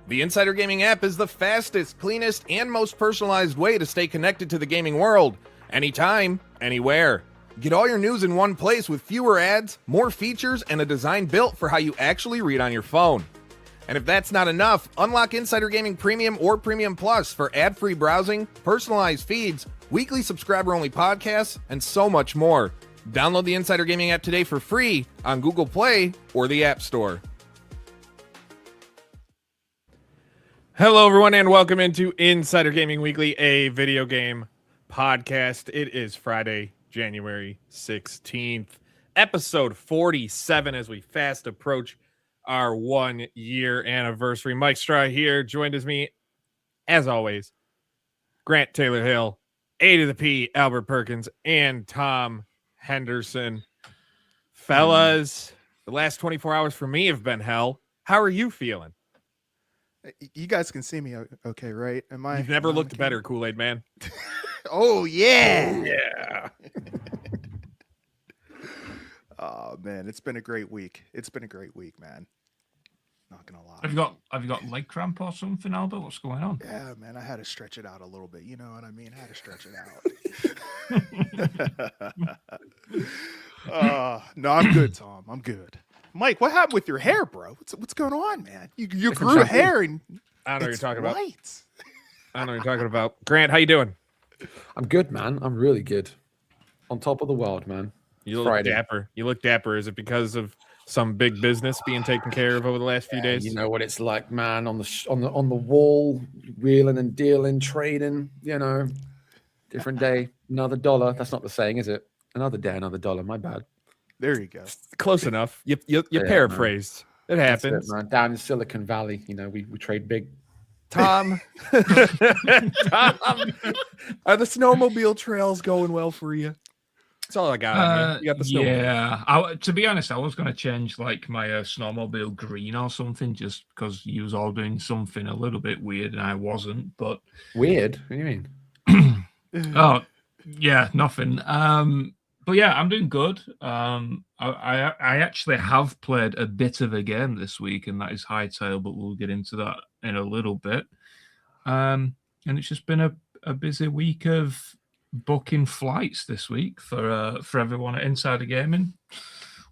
The Insider Gaming app is the fastest, cleanest, and most personalized way to stay connected to the gaming world. Anytime, anywhere. Get all your news in one place with fewer ads, more features, and a design built for how you actually read on your phone. And if that's not enough, unlock Insider Gaming Premium or Premium Plus for ad-free browsing, personalized feeds, weekly subscriber-only podcasts, and so much more. Download the Insider Gaming app today for free on Google Play or the App Store. Hello, everyone, and welcome into Insider Gaming Weekly, a video game podcast. It is Friday, January 16th, episode 47, as we fast approach our 1 year anniversary. Mike Straw here, joined as me, as always, Grant Taylor Hill, A to the P, Albert Perkins, and Tom Henderson. Fellas, the last 24 hours for me have been hell. How are you feeling? You guys can see me okay, right? You've never looked better, Kool-Aid man. Oh, yeah. Oh, yeah. Oh, man, it's been a great week. It's been a great week, man. Not going to lie. Have you got leg cramp or something, Albert? What's going on? Yeah, man, I had to stretch it out a little bit. You know what I mean? I had to stretch it out. No, I'm good, Tom. I'm good. Mike, what happened with your hair, bro? What's going on, man? You grew hair and I don't know what you're talking about. White. I don't know what you're talking about. Grant, how you doing? I'm good, man. I'm really good. On top of the world, man. You look dapper. You look dapper. Is it because of some big business being taken care of over the last few days? You know what it's like, man. On the wall, wheeling and dealing, trading. You know, different day, another dollar. That's not the saying, is it? Another day, another dollar. My bad. There you go. Close enough. You paraphrased. Man. It happens. Man. Down in Silicon Valley, you know, we trade big. Tom, are the snowmobile trails going well for you? That's all I got. On you. You got the snowmobile. Yeah. To be honest, I was going to change like my snowmobile green or something, just because you was all doing something a little bit weird and I wasn't. But weird? What do you mean? Oh, yeah, nothing. But yeah, I'm doing good. I actually have played a bit of a game this week, and that is Hytale, but we'll get into that in a little bit. And it's just been a busy week of booking flights this week for everyone at Insider Gaming.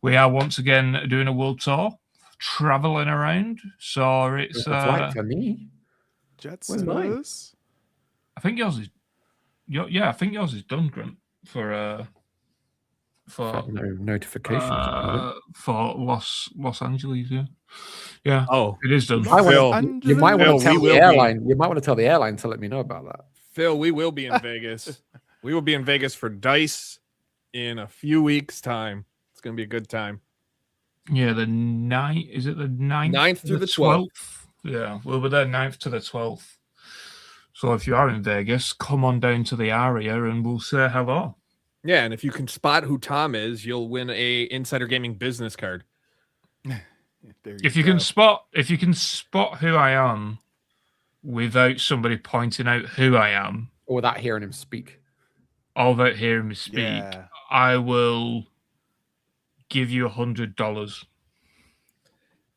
We are once again doing a world tour, traveling around. So it's a flight for me. Jets. I think yours is. I think yours is done, Grant, for no notifications for Los Angeles, yeah. Oh, it is done. You might want to tell the airline. You might want to tell the airline to let me know about that. Phil, we will be in Vegas. We will be in Vegas for DICE in a few weeks' time. It's going to be a good time. Yeah, the 9th. Is it the 9th? 9th through the 12th. Yeah, we'll be there 9th to the 12th. So if you are in Vegas, come on down to the area and we'll say hello. Yeah, and if you can spot who Tom is, you'll win a Insider Gaming business card. If you can spot who I am without somebody pointing out who I am, or without hearing him speak, yeah. I will give you $100.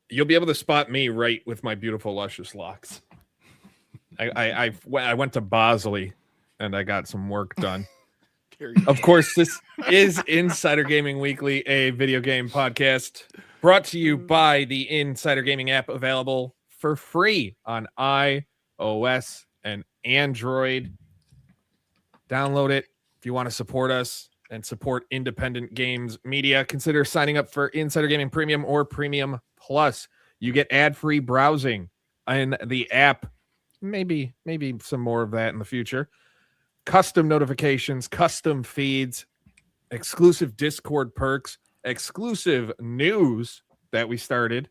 You'll be able to spot me right with my beautiful, luscious locks. I went to Bosley and I got some work done. Of course, this is Insider Gaming Weekly, a video game podcast brought to you by the Insider Gaming app, available for free on iOS and Android. Download it if you want to support us and support independent games media. Consider signing up for Insider Gaming Premium or Premium Plus. You get ad-free browsing in the app. Maybe some more of that in the future. Custom notifications, custom feeds, exclusive Discord perks, exclusive news that we started,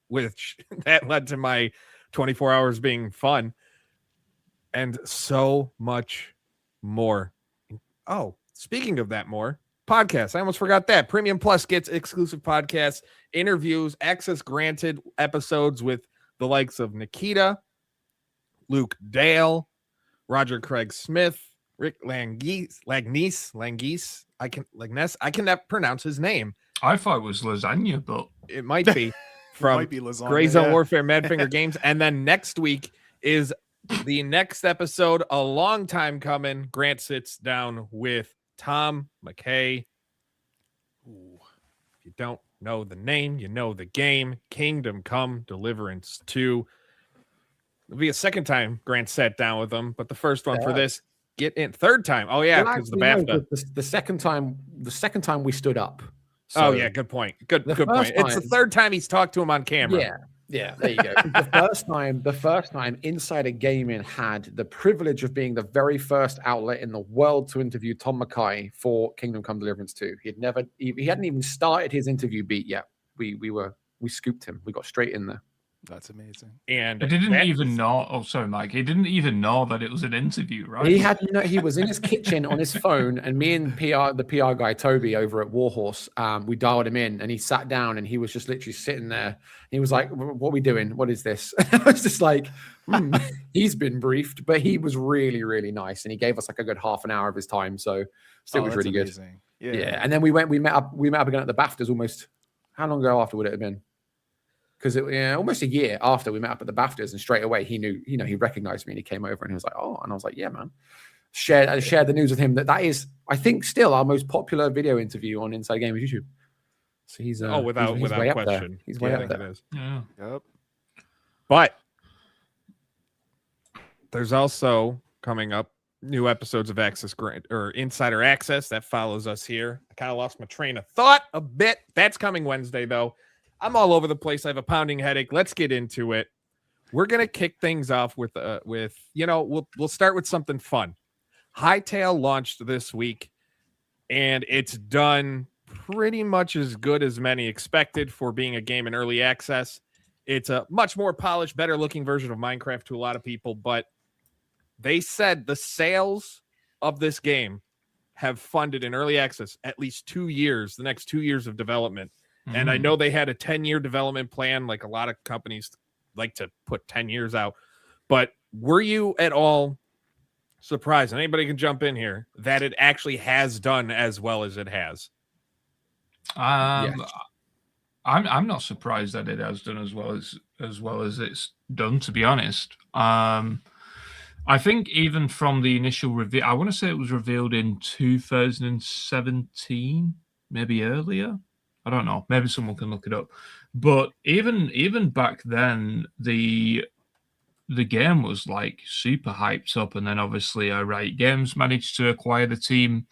which that led to my 24 hours being fun, and so much more. Oh, speaking of that more, podcasts. I almost forgot that. Premium Plus gets exclusive podcasts, interviews, access granted episodes with the likes of Nikita, Luke Dale, Roger Craig Smith, Rick Langeese. I can never pronounce his name. I thought it was lasagna, but it might be. from might be lasagna, Gray Zone yeah. Warfare Madfinger Games. And then next week is the next episode, a long time coming. Grant sits down with Tom McKay. Ooh. If you don't know the name, you know the game. Kingdom Come Deliverance 2. It'll be a second time Grant sat down with him, but the first one for this, get in. Third time. Oh, yeah, because the BAFTA. The second time we stood up. Oh, yeah, good point. Good point. It's the third time he's talked to him on camera. Yeah, there you go. The first time Insider Gaming had the privilege of being the very first outlet in the world to interview Tom McKay for Kingdom Come Deliverance 2. He hadn't even started his interview beat yet. We scooped him. We got straight in there. That's amazing. And I didn't even know. Oh, sorry, Mike. He didn't even know that it was an interview, right? He was in his kitchen on his phone, and me and the PR guy Toby over at Warhorse, we dialed him in, and he sat down, and he was just literally sitting there. He was like, "What are we doing? What is this?" I was just like, "He's been briefed," but he was really, really nice, and he gave us like a good half an hour of his time, so it was really amazing. good. Yeah, and then we met up again at the BAFTAs almost. How long ago after would it have been? Because almost a year after we met up at the BAFTAs, and straight away he knew, he recognized me, and he came over and he was like, "Oh," and I was like, "Yeah, man." I shared the news with him that is, I think, still our most popular video interview on Inside Gamers YouTube. So he's without question, he's way up there. It is. Yeah. Yep. But there's also coming up new episodes of Insider Access that follows us here. I kind of lost my train of thought a bit. That's coming Wednesday though. I'm all over the place. I have a pounding headache. Let's get into it. We're gonna kick things off with we'll start with something fun. Hytale launched this week, and it's done pretty much as good as many expected for being a game in early access. It's a much more polished, better looking version of Minecraft to a lot of people, but they said the sales of this game have funded in early access at least 2 years, the next 2 years of development. And I know they had a 10-year development plan, like a lot of companies like to put 10 years out. But were you at all surprised, and anybody can jump in here, that it actually has done as well as it has? I'm not surprised that it has done as well as it's done, to be honest. I think even from the initial reveal, I want to say it was revealed in 2017, maybe earlier. I don't know. Maybe someone can look it up. But even back then, the game was like super hyped up, and then obviously Riot Games managed to acquire the team,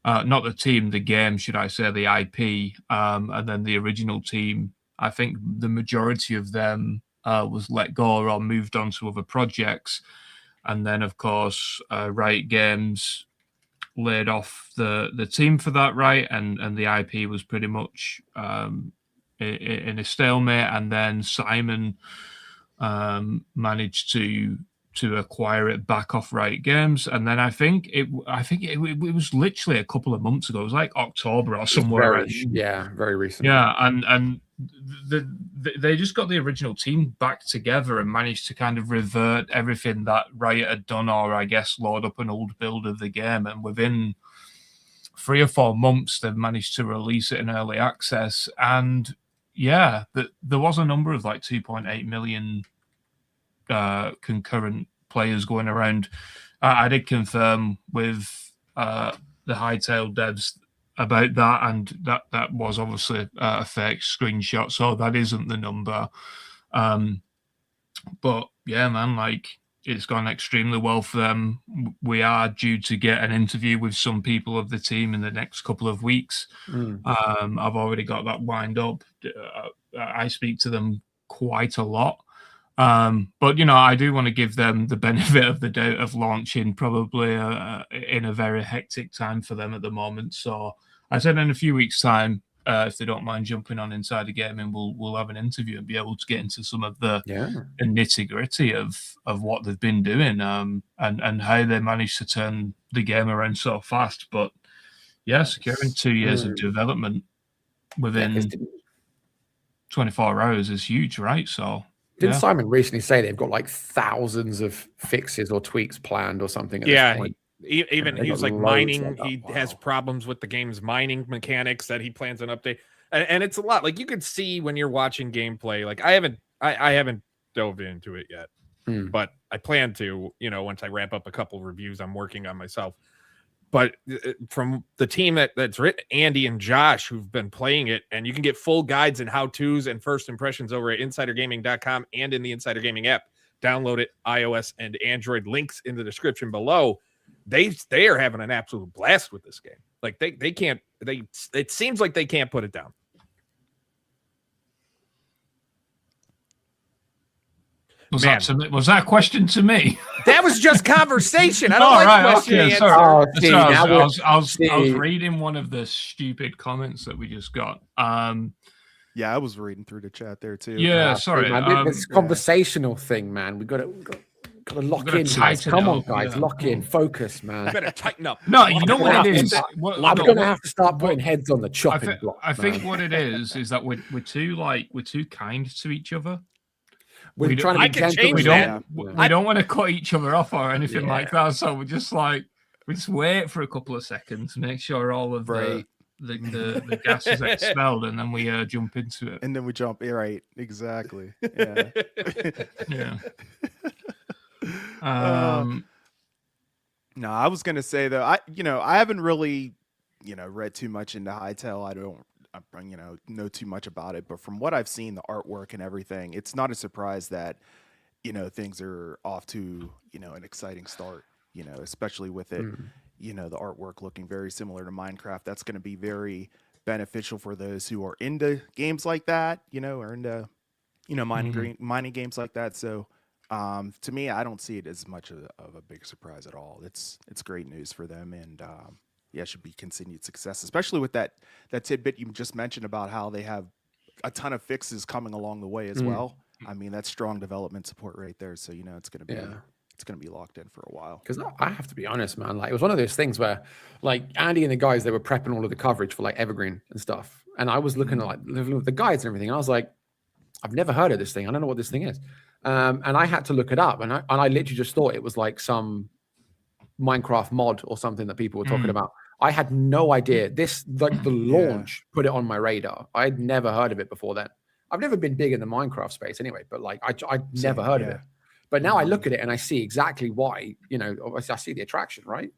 not the team, the game, should I say, the IP, and then the original team. I think the majority of them was let go or moved on to other projects, and then of course Riot Games laid off the team for that, right? And the IP was pretty much in a stalemate, and then Simon managed to acquire it back off Riot Games, and then I think it was literally a couple of months ago. It was like October or somewhere. Very recent. Yeah, and they just got the original team back together and managed to kind of revert everything that Riot had done, or I guess load up an old build of the game. And within 3 or 4 months, they've managed to release it in early access. And yeah, there was a number of like 2.8 million concurrent players going around. I did confirm with the Hytale devs about that, and that was obviously a fake screenshot, so that isn't the number. But yeah, man, like, it's gone extremely well for them. We are due to get an interview with some people of the team in the next couple of weeks. I've already got that lined up. I speak to them quite a lot. But, I do want to give them the benefit of the doubt of launching probably in a very hectic time for them at the moment. So I said in a few weeks' time, if they don't mind jumping on Insider Gaming, we'll have an interview and be able to get into some of the nitty-gritty of what they've been doing and how they managed to turn the game around so fast. But, yeah, securing 2 years of development within 24 hours is huge, right? So... Didn't Simon recently say they've got like thousands of fixes or tweaks planned or something? At this point? Even he was like mining. He has problems with the game's mining mechanics that he plans on update. and it's a lot. Like you could see when you're watching gameplay. Like I haven't dove into it yet, but I plan to. You know, once I wrap up a couple reviews I'm working on myself. But from the team that's written, Andy and Josh, who've been playing it, and you can get full guides and how-tos and first impressions over at insidergaming.com and in the Insider Gaming app. Download it, iOS and Android. Links in the description below. They are having an absolute blast with this game. Like it seems like they can't put it down. Was that a question to me? That was just conversation. I don't like questioning. Okay, I was reading one of the stupid comments that we just got. Yeah, I was reading through the chat there too. Yeah, sorry. This conversational thing, man. We got to lock in. Come on, guys, lock in, focus, man. You better tighten up. No, you know what it is. I'm going to have to start putting heads on the chopping block. I think what it is that we're too kind to each other. We're trying to be gentle. We don't want to cut each other off or anything like that. So we just wait for a couple of seconds, make sure all of the gas is expelled, and then we jump into it. And then we jump. Right, exactly. Yeah. Yeah. No, I was gonna say though, I haven't really, read too much into Hytale. I don't know too much about it, but from what I've seen, the artwork and everything, it's not a surprise that things are off to an exciting start. Especially with it, the artwork looking very similar to Minecraft. That's going to be very beneficial for those who are into games like that, or into mining games like that. So to me, I don't see it as much of a big surprise at all. It's great news for them, and it should be continued success, especially with that tidbit you just mentioned about how they have a ton of fixes coming along the way as well. I mean, that's strong development support right there. So it's going to be locked in for a while. Because I have to be honest, man. Like, it was one of those things where, like, Andy and the guys, they were prepping all of the coverage for like Evergreen and stuff, and I was looking at the guides and everything, and I was like, I've never heard of this thing. I don't know what this thing is. And I had to look it up, and I literally just thought it was like some Minecraft mod or something that people were talking about. I had no idea. This, like, the launch put it on my radar. I'd never heard of it before then. I've never been big in the Minecraft space anyway, but like I'd never heard of it. But now I look at it and I see exactly why. I see the attraction, right?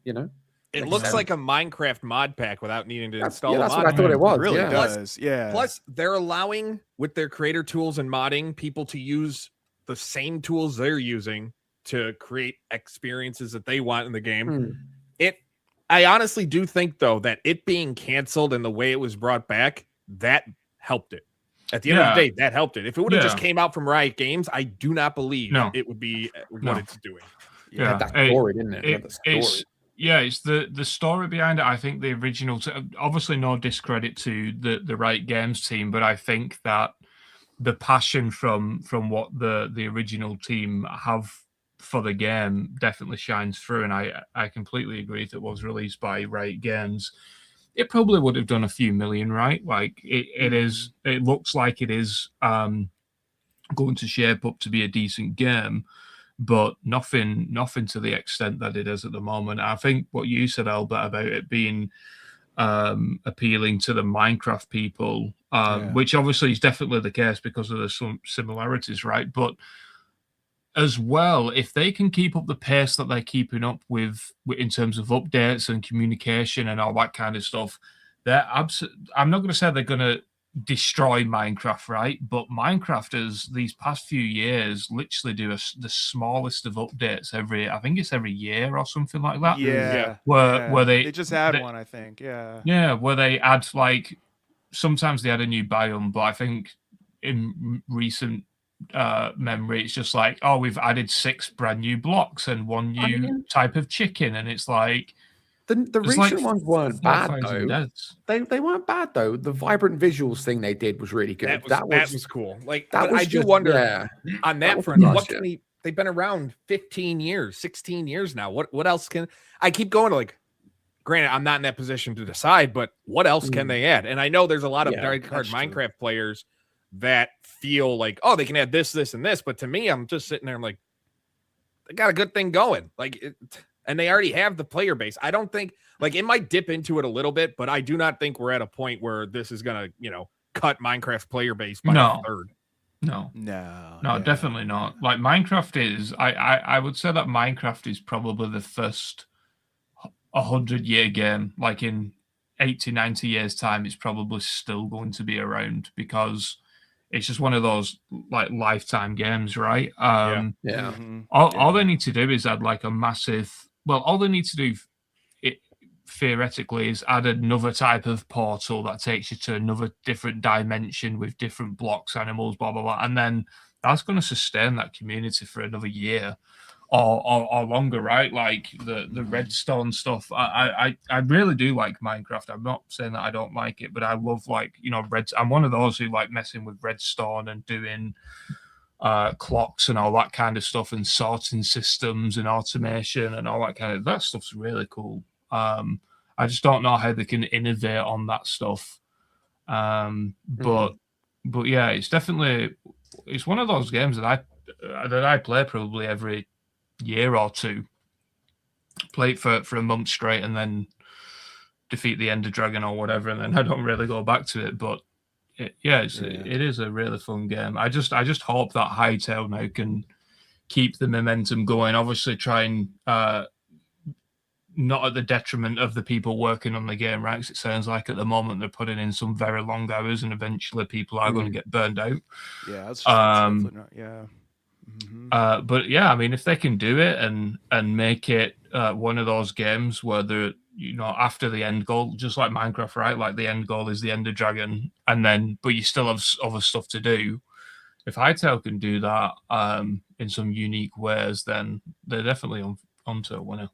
It looks like a Minecraft mod pack without needing to install. That's what I thought it was. It really does. Plus, they're allowing, with their creator tools and modding, people to use the same tools they're using to create experiences that they want in the game. I honestly do think, though, that it being canceled and the way it was brought back, that helped it. At the end of the day, that helped it. If it would have just came out from Riot Games, I do not believe it would be what it's doing. Yeah, that story, didn't it? It's the story behind it. I think the original, obviously no discredit to the Riot Games team, but I think that the passion from what the original team have for the game definitely shines through, and I completely agree that it was released by Riot Games. It probably would have done a few million, right? Like it looks like it is going to shape up to be a decent game, but nothing to the extent that it is at the moment. I think what you said, Albert, about it being appealing to the Minecraft people, which obviously is definitely the case because of the similarities, right? But as well, if they can keep up the pace that they're keeping up with in terms of updates and communication and all that kind of stuff, I'm not going to say they're going to destroy Minecraft, right? But Minecraft has these past few years literally do the smallest of updates I think it's every year or something like that. Where they just add one, I think. Where they add, like, sometimes they add a new biome, but I think in recent memory it's just like, we've added 6 brand new blocks and 1 new type of chicken, and it's like the recent ones weren't bad though. They weren't bad though. The vibrant visuals thing they did was really good. That was cool. Like, I do wonder on that front, what can they've been around 15 years, 16 years now. What else can I keep going to? Like, granted, I'm not in that position to decide, but what else can they add? And I know there's a lot of diehard Minecraft players that feel like, they can add this, this, and this. But to me, I'm just sitting there, I'm like, they got a good thing going. And they already have the player base. I don't think, like, it might dip into it a little bit, but I do not think we're at a point where this is going to, cut Minecraft player base by No. a third. No, No, definitely not. Like Minecraft is, I would say that Minecraft is probably the first 100-year game. Like in 80, 90 years time, it's probably still going to be around because it's just one of those like lifetime games, right? Yeah. All they need to do is add like a massive. Well, all they need to do, theoretically, is add another type of portal that takes you to another different dimension with different blocks, animals, blah blah blah, and then that's going to sustain that community for another year or longer, right? Like the redstone stuff. I really do like Minecraft. I'm not saying that I don't like it, but I love like I'm one of those who like messing with redstone and doing clocks and all that kind of stuff and sorting systems and automation and all that stuff's really cool. I just don't know how they can innovate on that stuff. But yeah, it's one of those games that I play probably every year or two. Play it for a month straight and then defeat the Ender Dragon or whatever, and then I don't really go back to it. But it is a really fun game. I just hope that Hytale now can keep the momentum going. Obviously, try and not at the detriment of the people working on the game, right? 'Cause it sounds like at the moment they're putting in some very long hours, and eventually people are going to get burned out. Yeah, that's yeah. But yeah, I mean, if they can do it and make it one of those games where they're after the end goal, just like Minecraft, right? Like the end goal is the Ender Dragon, but you still have other stuff to do. If Hytale can do that in some unique ways, then they're definitely onto a winner.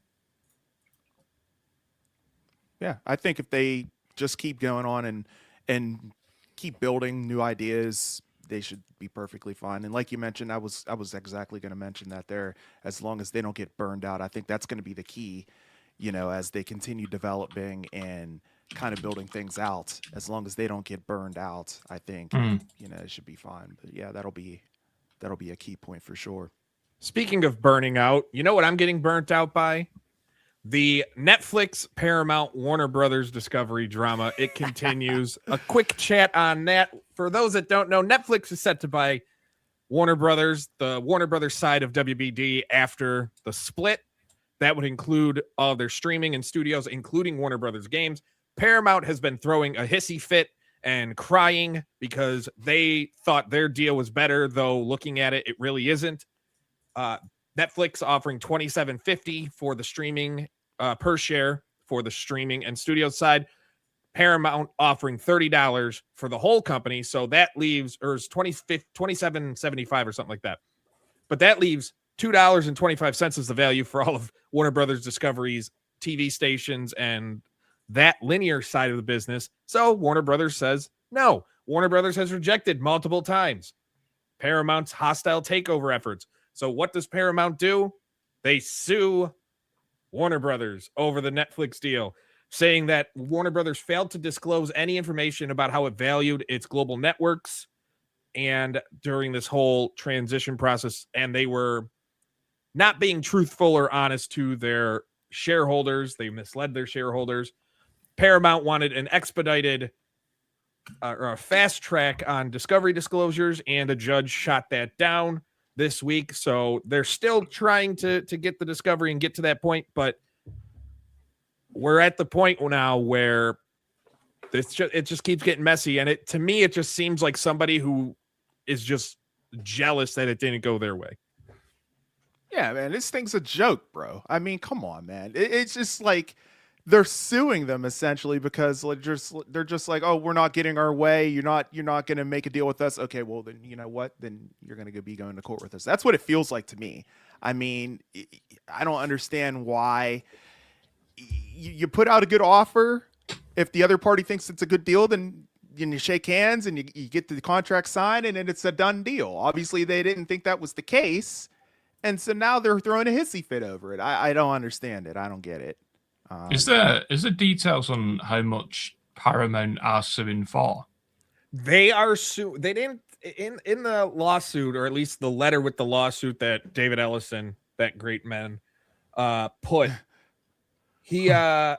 Yeah, I think if they just keep going on and keep building new ideas, they should be perfectly fine. And like you mentioned, I was exactly going to mention that there. As long as they don't get burned out, I think that's going to be the key. As they continue developing and kind of building things out. As long as they don't get burned out, I think it should be fine. But yeah, that'll be a key point for sure. Speaking of burning out, you know what I'm getting burnt out by? The Netflix, Paramount, Warner Brothers Discovery drama. It continues. A quick chat on that. For those that don't know, Netflix is set to buy Warner Brothers, the Warner Brothers side of WBD after the split. That would include all their streaming and studios, including Warner Brothers games. Paramount has been throwing a hissy fit and crying because they thought their deal was better, though looking at it, it really isn't. Netflix offering $27.50 for the streaming per share for the streaming and studio side. Paramount offering $30 for the whole company. So that leaves, or is $27.75 or something like that. But that leaves $2.25 as the value for all of Warner Brothers Discovery's TV stations and that linear side of the business. So Warner Brothers says no. Warner Brothers has rejected multiple times Paramount's hostile takeover efforts. So what does Paramount do? They sue Warner Brothers over the Netflix deal, saying that Warner Brothers failed to disclose any information about how it valued its global networks and during this whole transition process, and they were not being truthful or honest to their shareholders. They misled their shareholders. Paramount wanted an expedited or a fast track on Discovery disclosures, and a judge shot that down this week. So they're still trying to get the Discovery and get to that point, but we're at the point now where it just keeps getting messy. And to me, it just seems like somebody who is just jealous that it didn't go their way. Yeah, man, this thing's a joke, bro. I mean, come on, man. It's just like they're suing them essentially because they're just like, oh, we're not getting our way. You're not going to make a deal with us. Okay, well then, you know what? Then you're going to be going to court with us. That's what it feels like to me. I mean, I don't understand why you put out a good offer. If the other party thinks it's a good deal, then you shake hands and you get the contract signed, and then it's a done deal. Obviously, they didn't think that was the case. And so now they're throwing a hissy fit over it. I don't understand it. I don't get it. Is there details on how much Paramount are suing for? They are They didn't in the lawsuit, or at least the letter with the lawsuit that David Ellison, that great man, put. They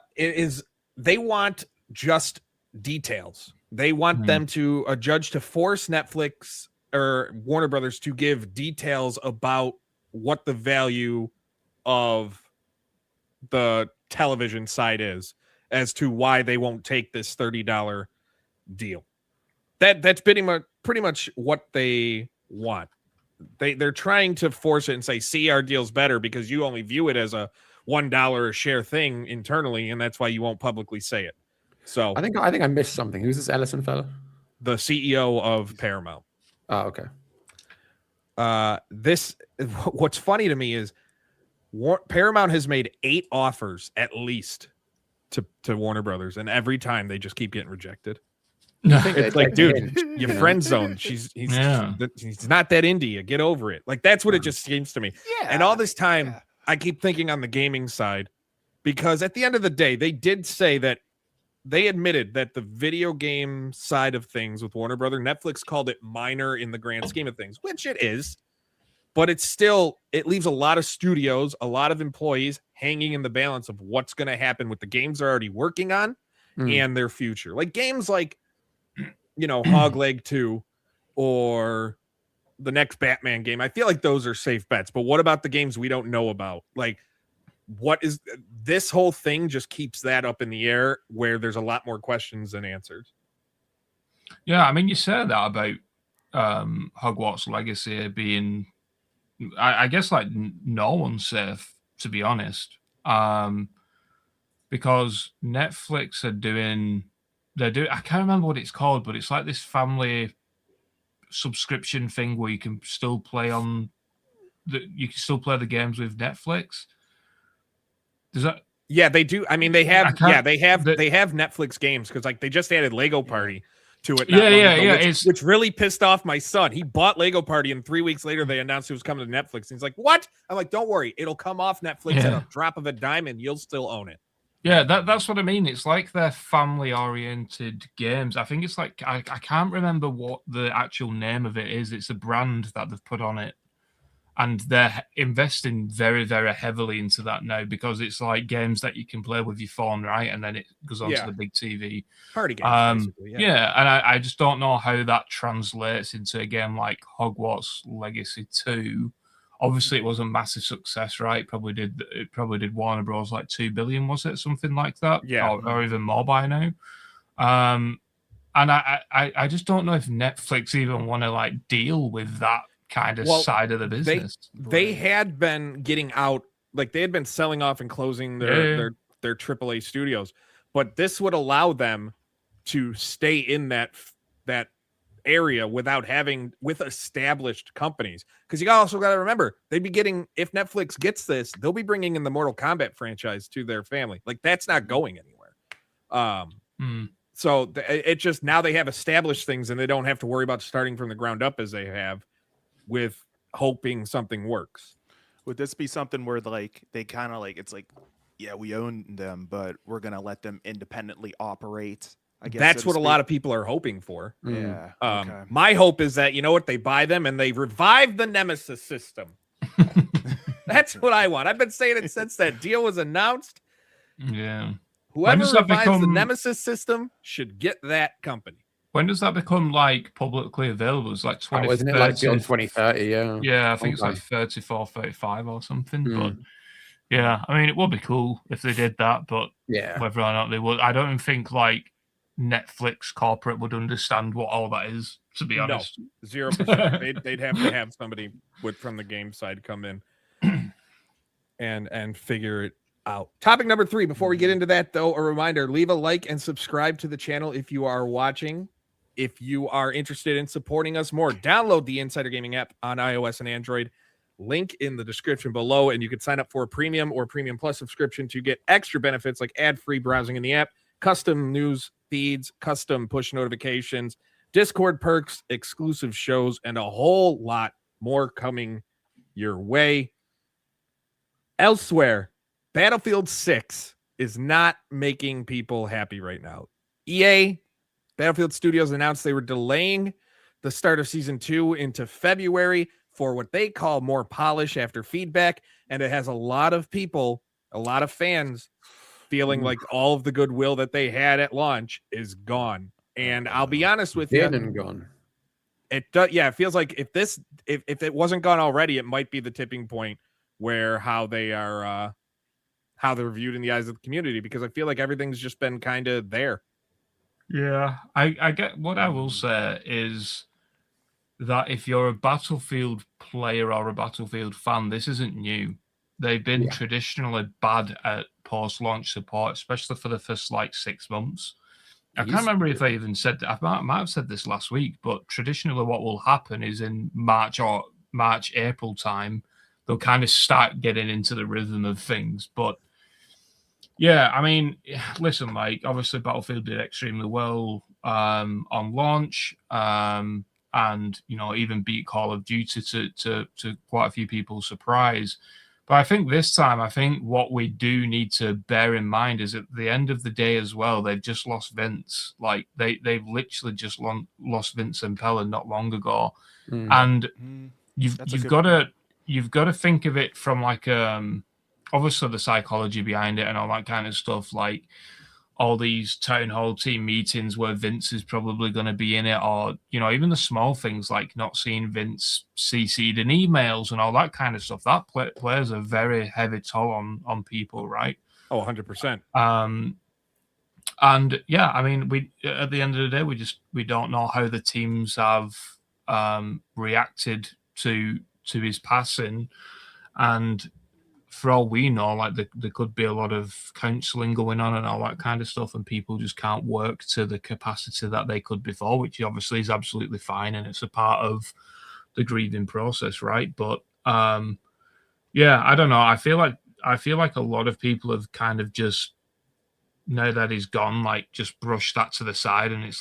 want just details. They want them to a judge to force Netflix or Warner Brothers to give details about what the value of the television side is as to why they won't take this $30 deal. That's pretty much what they want. They're trying to force it and say, see, our deal's better because you only view it as a $1 a share thing internally, and that's why you won't publicly say it. So I think I missed something. Who's this Ellison fella? The CEO of Paramount. Oh, okay. What's funny to me is Paramount has made 8 offers at least to Warner Brothers, and every time they just keep getting rejected. It's like, dude, your friend zone. He's not that into you. Get over it. Like, that's what it just seems to me. Yeah. And all this time, I keep thinking on the gaming side, because at the end of the day, they did say that they admitted that the video game side of things with Warner Brothers, Netflix called it minor in the grand scheme of things, which it is, but it's still, it leaves a lot of studios, a lot of employees hanging in the balance of what's going to happen with the games they're already working on and their future. Like games like, Hog Leg 2 or the next Batman game. I feel like those are safe bets, but what about the games we don't know about? Like, what is this whole thing just keeps that up in the air where there's a lot more questions than answers. Yeah, I mean, you said that about Hogwarts Legacy being, I guess, like no one's safe, to be honest, because Netflix are doing, I can't remember what it's called, but it's like this family subscription thing where you can still play the games with Netflix. Does that? Yeah, they do. I mean, they have Netflix games because like they just added Lego Party to it. Which really pissed off my son. He bought Lego Party and 3 weeks later they announced it was coming to Netflix. And he's like, "What?" I'm like, "Don't worry, it'll come off Netflix at a drop of a dime, and you'll still own it." Yeah, that's what I mean. It's like they're family-oriented games. I think it's like I can't remember what the actual name of it is. It's a brand that they've put on it. And they're investing very, very heavily into that now because it's like games that you can play with your phone, right? And then it goes onto the big TV. Party games, basically. Yeah, and I just don't know how that translates into a game like Hogwarts Legacy 2. Obviously, it was a massive success, right? It probably did Warner Bros. Like $2 billion, was it? Something like that? Yeah. Or even more by now. And I just don't know if Netflix even want to like deal with that kind of side of the business. They had been getting out, like they had been selling off and closing their AAA studios, but this would allow them to stay in that area with established companies. Because you also got to remember, they'd be getting, if Netflix gets this, they'll be bringing in the Mortal Kombat franchise to their family. Like that's not going anywhere. So it just, now they have established things and they don't have to worry about starting from the ground up as they have with hoping something works. Would this be something where like they kind of like, it's like, yeah, we own them, but we're going to let them independently operate? I guess that's what a lot of people are hoping for. Yeah. My hope is that, they buy them and they revive the Nemesis system. That's what I want. I've been saying it since that deal was announced. Yeah. Whoever revives the Nemesis system should get that company. When does that become like publicly available? It's like 2030. Isn't it like beyond 2030? Yeah. Yeah, I think it's like 34, 35 or something. But yeah, I mean, it would be cool if they did that, but whether or not they would, I don't think like Netflix corporate would understand what all that is, to be honest. No, 0%. They'd have to have somebody from the game side come in and figure it out. Topic number 3. Before we get into that, though, a reminder: leave a like and subscribe to the channel if you are watching. If you are interested in supporting us more, download the Insider Gaming app on iOS and Android. Link in the description below, and you can sign up for a premium or premium plus subscription to get extra benefits like ad-free browsing in the app, custom news feeds, custom push notifications, Discord perks, exclusive shows, and a whole lot more coming your way. Elsewhere, Battlefield 6 is not making people happy right now. EA, Battlefield Studios, announced they were delaying the start of Season 2 into February for what they call more polish after feedback, and it has a lot of people, a lot of fans, feeling like all of the goodwill that they had at launch is gone. And I'll be honest with Been you, and gone. it does. Yeah, it feels like if it wasn't gone already, it might be the tipping point where how they're viewed in the eyes of the community, because I feel like everything's just been kind of there. Yeah, I get what I will say is that if you're a Battlefield player or a Battlefield fan, this isn't new. They've been traditionally bad at post-launch support, especially for the first 6 months. I can't remember if I even said that. I might have said this last week, but traditionally what will happen is in March, April time, they'll kind of start getting into the rhythm of things. But yeah, I mean, listen, obviously Battlefield did extremely well on launch, and even beat Call of Duty to quite a few people's surprise. But I think this time, what we do need to bear in mind is at the end of the day as well, they've just lost Vince. They've literally just lost Vince and Pella not long ago, and you've got to think of it from obviously the psychology behind it and all that kind of stuff, all these town hall team meetings where Vince is probably going to be in it, or even the small things like not seeing Vince CC'd in emails and all that kind of stuff. That plays a very heavy toll on people, right? Oh, 100%. And yeah, I mean, we at the end of the day, we don't know how the teams have reacted to his passing, and for all we know, there could be a lot of counselling going on and all that kind of stuff, and people just can't work to the capacity that they could before, which obviously is absolutely fine, and it's a part of the grieving process, right? But yeah, I don't know. I feel like a lot of people have kind of just, now that he's gone, just brushed that to the side, and it's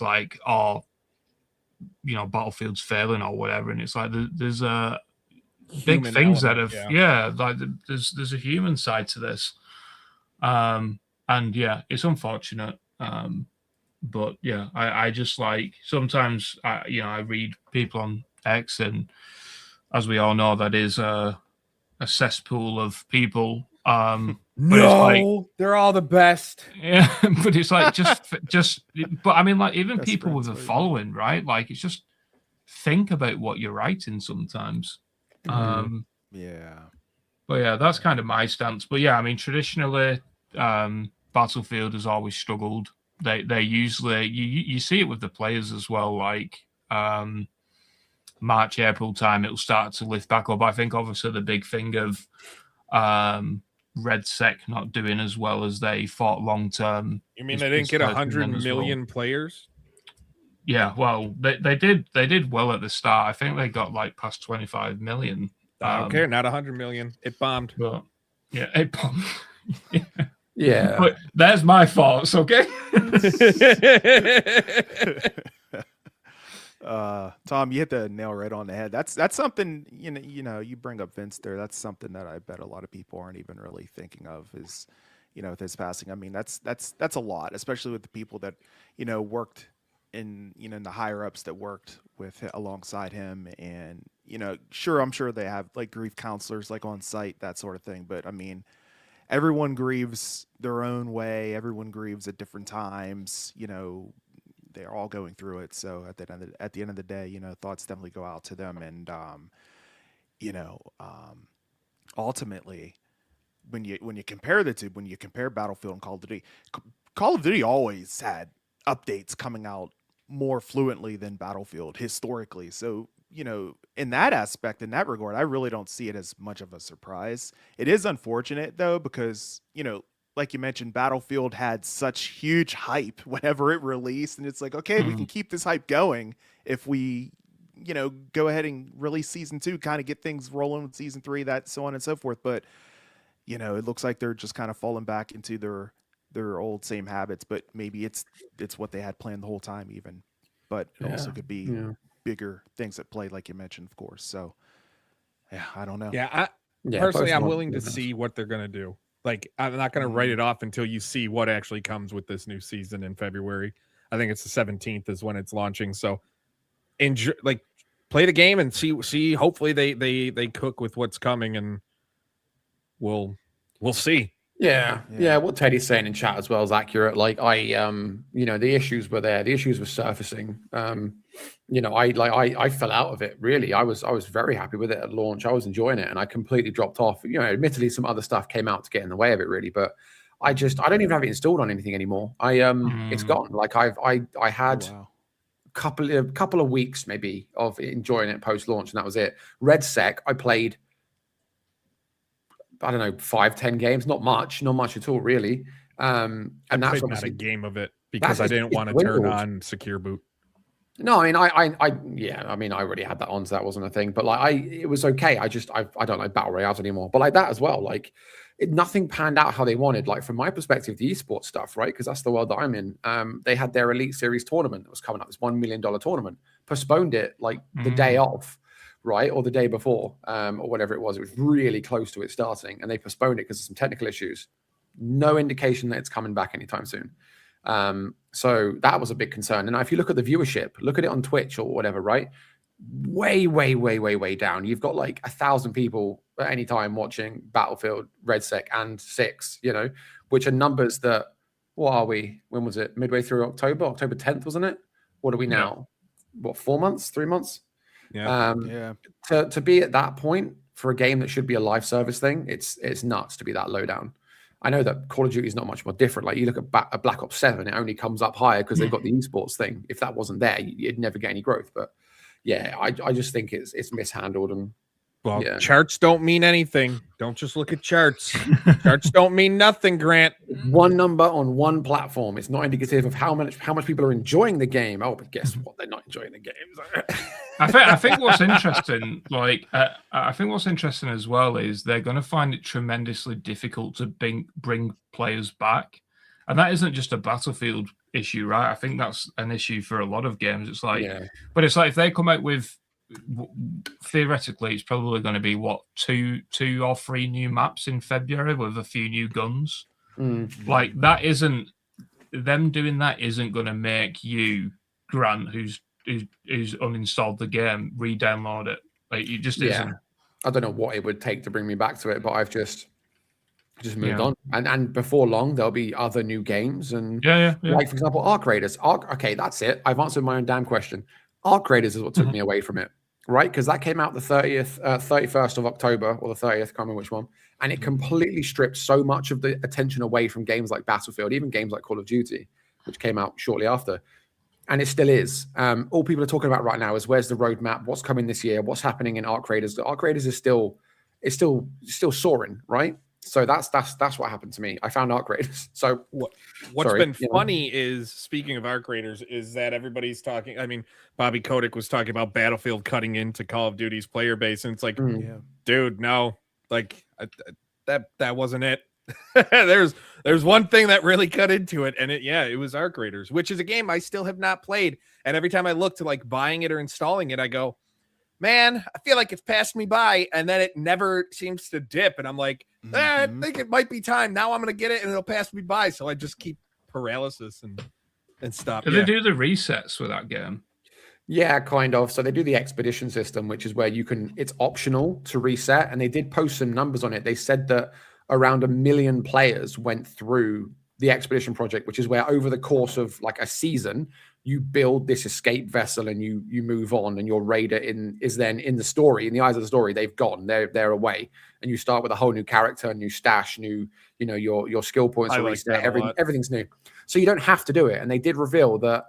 Battlefield's failing or whatever, and it's there's a big things element, that have there's a human side to this, and yeah, it's unfortunate, but yeah, I just sometimes I read people on X, and as we all know, that is a cesspool of people, no, they're all the best. Yeah, but it's just but I mean, even people with a following, right? It's just think about what you're writing sometimes. Yeah. But yeah, that's kind of my stance. But yeah, I mean, traditionally, Battlefield has always struggled. They usually you see it with the players as well. March, April time, it'll start to lift back up. I think obviously the big thing of Red Sec not doing as well as they thought long term. You mean they didn't get 100 million players? Yeah, well, they did well at the start. I think they got past 25 million. I don't care, not 100 million. It bombed. But yeah, it bombed. Yeah. But there's my thoughts, okay? Tom, you hit the nail right on the head. That's something, you bring up Vince there. That's something that I bet a lot of people aren't even really thinking of is, with his passing. I mean, that's a lot, especially with the people that, worked in, in the higher ups that worked alongside him. And, I'm sure they have grief counselors on site, that sort of thing. But I mean, everyone grieves their own way. Everyone grieves at different times, they're all going through it. So at the end of the day, thoughts definitely go out to them. And, ultimately when you compare the two, when you compare Battlefield and Call of Duty always had updates coming out more fluently than Battlefield historically. So, in that aspect, in that regard, I really don't see it as much of a surprise. It is unfortunate though, because, like you mentioned, Battlefield had such huge hype whenever it released, and it's okay, we can keep this hype going if we, go ahead and release season 2, kind of get things rolling with season 3, that so on and so forth. But, it looks like they're just kind of falling back into their old same habits, but maybe it's what they had planned the whole time even. But it also could be bigger things at play, like you mentioned, of course. So yeah, I don't know. Yeah, personally, I'm willing to see what they're going to do. I'm not going to write it off until you see what actually comes with this new season in February. I think it's the 17th is when it's launching. So enjoy, play the game and see. Hopefully they cook with what's coming, and we'll see. Yeah. What Teddy's saying in chat as well is accurate. Like the issues were there. The issues were surfacing. I fell out of it. Really, I was very happy with it at launch. I was enjoying it, and I completely dropped off. Admittedly, some other stuff came out to get in the way of it, really. But I don't even have it installed on anything anymore. It's gone. Like I had a couple of weeks maybe of enjoying it post launch, and that was it. Red Sec, I played. I don't know, 5-10 games, not much at all, really. And that's obviously not a game of it because I didn't want to turn on secure boot. No, I already had that on, so that wasn't a thing. But it was okay. I don't like battle royales anymore. But like that as well, nothing panned out how they wanted. Like from my perspective, the esports stuff, right? Because that's the world that I'm in. They had their Elite Series tournament that was coming up, this $1 million tournament. Postponed it like the day of. Right, or the day before, or whatever it was really close to it starting, and they postponed it because of some technical issues. No indication that it's coming back anytime soon. So that was a big concern. And now, if you look at the viewership, look at it on Twitch or whatever, right? Way down. You've got like 1,000 people at any time watching Battlefield, Red Sec, and 6. Which are numbers that. What are we? When was it? Midway through October 10th, wasn't it? What are we now? What, 4 months? 3 months? To be at that point for a game that should be a live service thing, it's nuts to be that low down. I know that Call of Duty is not much more different. Like you look at Black Ops 7, it only comes up higher because they've got the esports thing. If that wasn't there, you'd never get any growth. But yeah, I just think it's mishandled. And charts don't mean anything. Don't just look at charts. Charts don't mean nothing, Grant. One number on one platform. It's not indicative of how much people are enjoying the game. Oh, but guess what? They're not enjoying the game. I think what's interesting, I think what's interesting as well is they're going to find it tremendously difficult to bring players back, and that isn't just a Battlefield issue, right? I think that's an issue for a lot of games. It's like, but it's like if they come out with, theoretically, it's probably going to be two or three new maps in February with a few new guns. Like that isn't them doing that isn't going to make you, Grant, who's uninstalled the game, re-download it. Like it just isn't. I don't know what it would take to bring me back to it, but I've just moved on. And before long, there'll be other new games. And like for example, Arc Raiders. Okay, that's it. I've answered my own damn question. Arc Raiders is what took me away from it, right? Because that came out the 31st of October, or the 30th, can't remember which one. And it completely stripped so much of the attention away from games like Battlefield, even games like Call of Duty, which came out shortly after. And it still is. All people are talking about right now is where's the roadmap, what's coming this year, what's happening in Arc Raiders. The Arc Raiders is still soaring, right? So that's what happened to me. I found Arc Raiders. So what's been funny is, speaking of Arc Raiders, is that everybody's talking. I mean, Bobby Kotick was talking about Battlefield cutting into Call of Duty's player base, and it's like, dude, no, like that wasn't it. There's one thing that really cut into it, and it was Arc Raiders, which is a game I still have not played. And every time I look to like buying it or installing it, I go, man, I feel like it's passed me by, and then it never seems to dip. And I'm like, I think it might be time. Now I'm gonna get it, and it'll pass me by. So I just keep paralysis and stop. Do they do the resets with that game? Yeah, kind of. So they do the expedition system, which is where it's optional to reset. And they did post some numbers on it. They said that around 1 million players went through the expedition project, which is where over the course of like a season, you build this escape vessel and you move on, and your raider is then in the story, in the eyes of the story, they've gone, they're away, and you start with a whole new character, new stash, new, your skill points are reset, everything's new. So you don't have to do it. And they did reveal that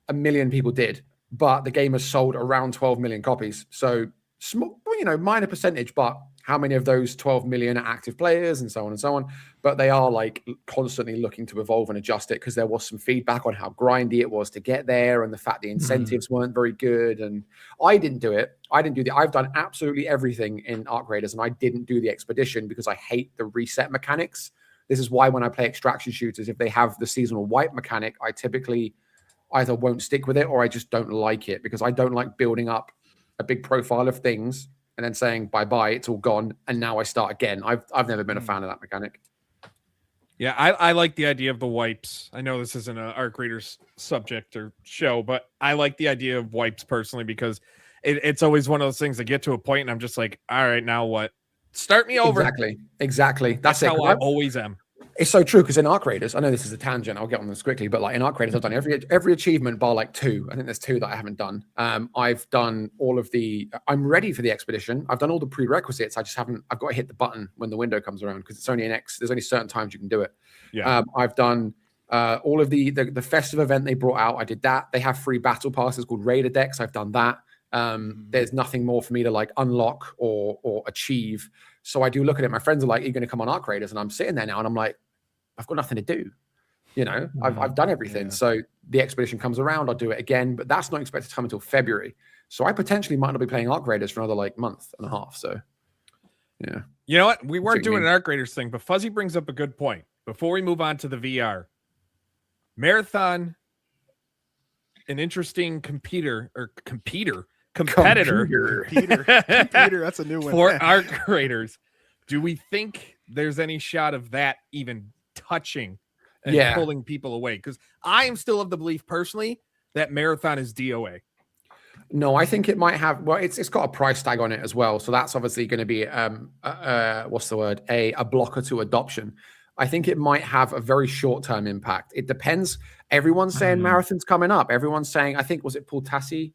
1 million people did, but the game has sold around 12 million copies. So small, minor percentage, but how many of those 12 million are active players, and so on and so on. But they are like constantly looking to evolve and adjust it, because there was some feedback on how grindy it was to get there, and the fact the incentives weren't very good. And I didn't do it. I've done absolutely everything in Arc Raiders, and I didn't do the expedition because I hate the reset mechanics. This is why when I play extraction shooters, if they have the seasonal wipe mechanic, I typically either won't stick with it or I just don't like it, because I don't like building up a big profile of things and then saying bye-bye, it's all gone, and now I start again. I've never been a fan of that mechanic. Yeah, I like the idea of the wipes. I know this isn't an Arc Raiders subject or show, but I like the idea of wipes personally, because it's always one of those things that get to a point and I'm just like, all right, now what? Start me over. Exactly. That's it. how I always am. It's so true because in Arc Raiders, I know this is a tangent. I'll get on this quickly, but like in Arc Raiders, I've done every achievement bar like 2. I think there's 2 that I haven't done. I've done all of the. I'm ready for the expedition. I've done all the prerequisites. I just haven't. I've got to hit the button when the window comes around because it's only an X. There's only certain times you can do it. Yeah. I've done all of the festive event they brought out. I did that. They have free battle passes called Raider decks. I've done that. There's nothing more for me to like unlock or achieve. So I do look at it. My friends are like, "Are you going to come on Arc Raiders?" And I'm sitting there now, and I'm like, "I've got nothing to do." You know, I've done everything. Yeah. So the expedition comes around, I'll do it again, but that's not expected to come until February. So I potentially might not be playing Arc Raiders for another like month and a half. So yeah. You know what? We weren't doing an Arc Raiders thing, but Fuzzy brings up a good point. Before we move on to the VR, Marathon, an interesting competitor. That's a new one. For Arc Raiders. Do we think there's any shot of that even touching and pulling people away? Because I am still of the belief personally that Marathon is DOA. No, I think it might have. Well, it's got a price tag on it as well, so that's obviously going to be what's the word? A blocker to adoption. I think it might have a very short-term impact. It depends. Everyone's saying Marathon's coming up. Everyone's saying, I think, was it Paul Tassi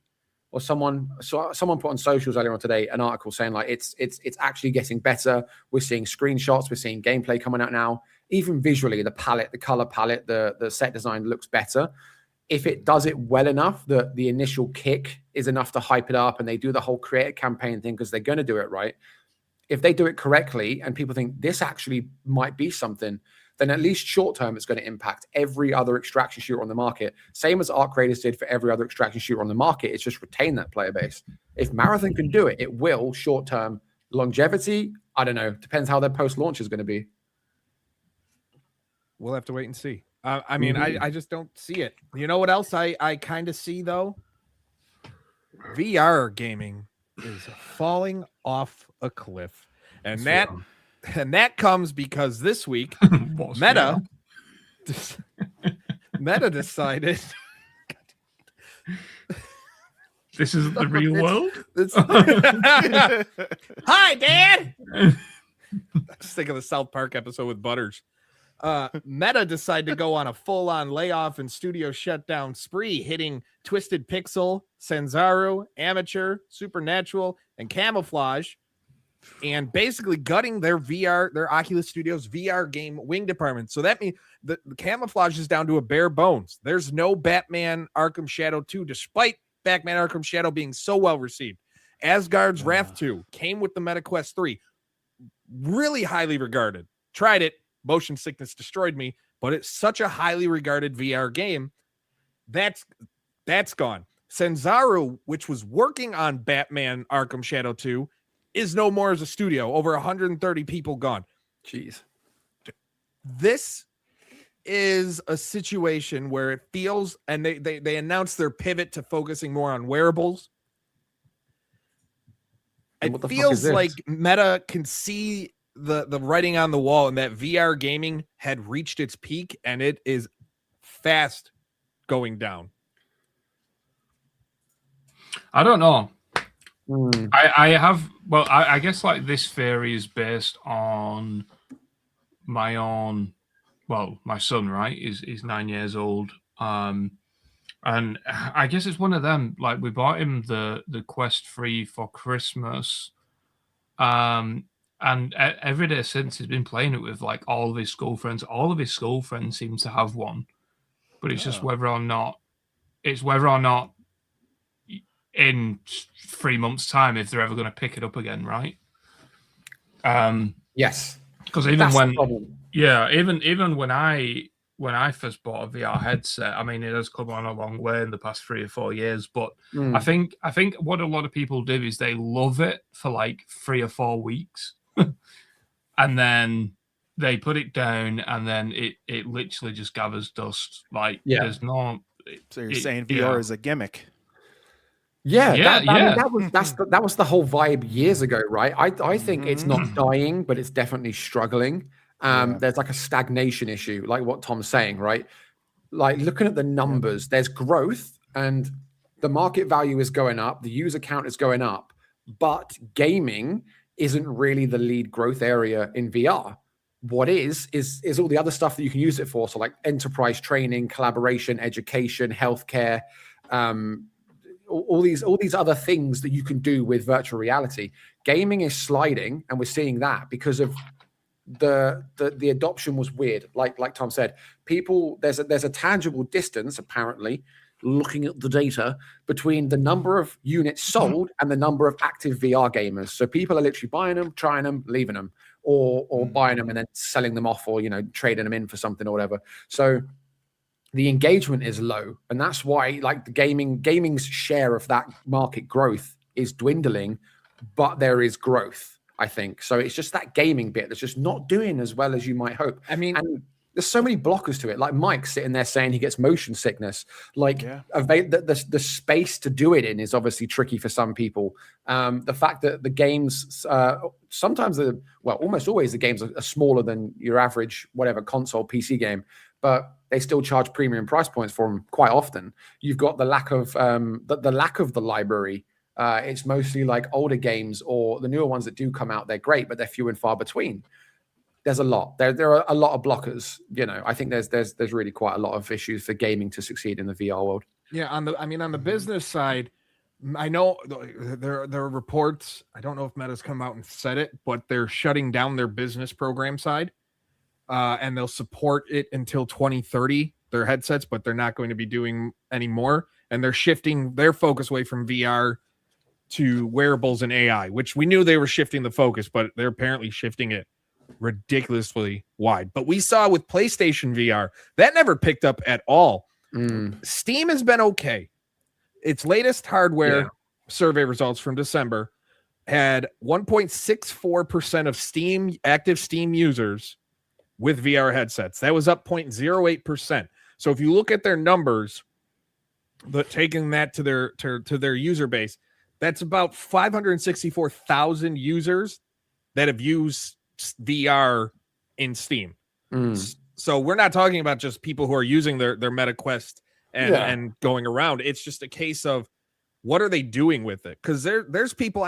or someone put on socials earlier on today an article saying like it's actually getting better. We're seeing screenshots, we're seeing gameplay coming out now. Even visually, the palette, the color palette, the set design looks better. If it does it well enough, the initial kick is enough to hype it up and they do the whole creative campaign thing because they're going to do it right. If they do it correctly and people think this actually might be something, then at least short term, it's going to impact every other extraction shooter on the market. Same as Arc Raiders did for every other extraction shooter on the market. It's just retain that player base. If Marathon can do it, it will short term. Longevity, I don't know. Depends how their post launch is going to be. We'll have to wait and see. I mean, I just don't see it. You know what else I kind of see though? VR gaming is falling off a cliff, and that comes because this week Meta decided this is the real world. Hi, Dad. Just think of the South Park episode with Butters. Meta decided to go on a full-on layoff and studio shutdown spree, hitting Twisted Pixel, Sanzaru, Amateur, Supernatural, and Camouflage, and basically gutting their Oculus Studios VR game wing department. So that means the Camouflage is down to a bare bones. There's no Batman Arkham Shadow 2, despite Batman Arkham Shadow being so well received. Asgard's Wrath 2 came with the MetaQuest 3. Really highly regarded. Tried it. Motion sickness destroyed me, but it's such a highly regarded VR game. That's gone. Sanzaru, which was working on Batman Arkham Shadow 2, is no more as a studio. Over 130 people gone. Jeez. This is a situation where it feels, and they announced their pivot to focusing more on wearables. It feels like Meta can see the writing on the wall and that VR gaming had reached its peak and it is fast going down. I don't know. I guess like this theory is based on my son, right? He's 9 years old. And I guess it's one of them, like we bought him the Quest 3 for Christmas. And every day since he's been playing it with like all of his school friends. All of his school friends seem to have one, but it's just whether or not in 3 months' time if they're ever going to pick it up again, right? Yes, because even when I first bought a VR headset, I mean it has come on a long way in the past 3 or 4 years. But I think what a lot of people do is they love it for like 3 or 4 weeks. And then they put it down, and then it literally just gathers dust. Like there's no. So you're saying VR is a gimmick? That was the whole vibe years ago, right? I think it's not dying, but it's definitely struggling. There's like a stagnation issue, like what Tom's saying, right? Like looking at the numbers, there's growth, and the market value is going up, the user count is going up, but gaming isn't really the lead growth area in VR. what is all the other stuff that you can use it for. So like enterprise training, collaboration, education, healthcare, all these other things that you can do with virtual reality. Gaming is sliding, and we're seeing that because of the adoption was weird. Like Tom said, people, there's a tangible distance apparently, looking at the data, between the number of units sold and the number of active VR gamers. So people are literally buying them, trying them, leaving them, or buying them and then selling them off, or trading them in for something or whatever. So the engagement is low, and that's why like the gaming's share of that market growth is dwindling, but there is growth, I think. So it's just that gaming bit that's just not doing as well as you might hope. I mean, and there's so many blockers to it. Like Mike sitting there saying he gets motion sickness. Like the space to do it in is obviously tricky for some people. The fact that the games sometimes almost always the games are smaller than your average whatever console PC game, but they still charge premium price points for them quite often. You've got the lack of the library. It's mostly like older games, or the newer ones that do come out. They're great, but they're few and far between. There's a lot. There are a lot of blockers. I think there's really quite a lot of issues for gaming to succeed in the VR world. Yeah, on the business side, I know there are reports. I don't know if Meta's come out and said it, but they're shutting down their business program side, and they'll support it until 2030. Their headsets, but they're not going to be doing any more, and they're shifting their focus away from VR to wearables and AI, which we knew they were shifting the focus, but they're apparently shifting it ridiculously wide. But we saw with PlayStation VR that never picked up at all. Steam has been okay. Its latest hardware survey results from December had 1.64% of active Steam users with VR headsets. That was up 0.08%. So if you look at their numbers, taking that to their user base, that's about 564,000 users that have used VR in Steam. So we're not talking about just people who are using their Meta Quest and going around. It's just a case of what are they doing with it? Because there's people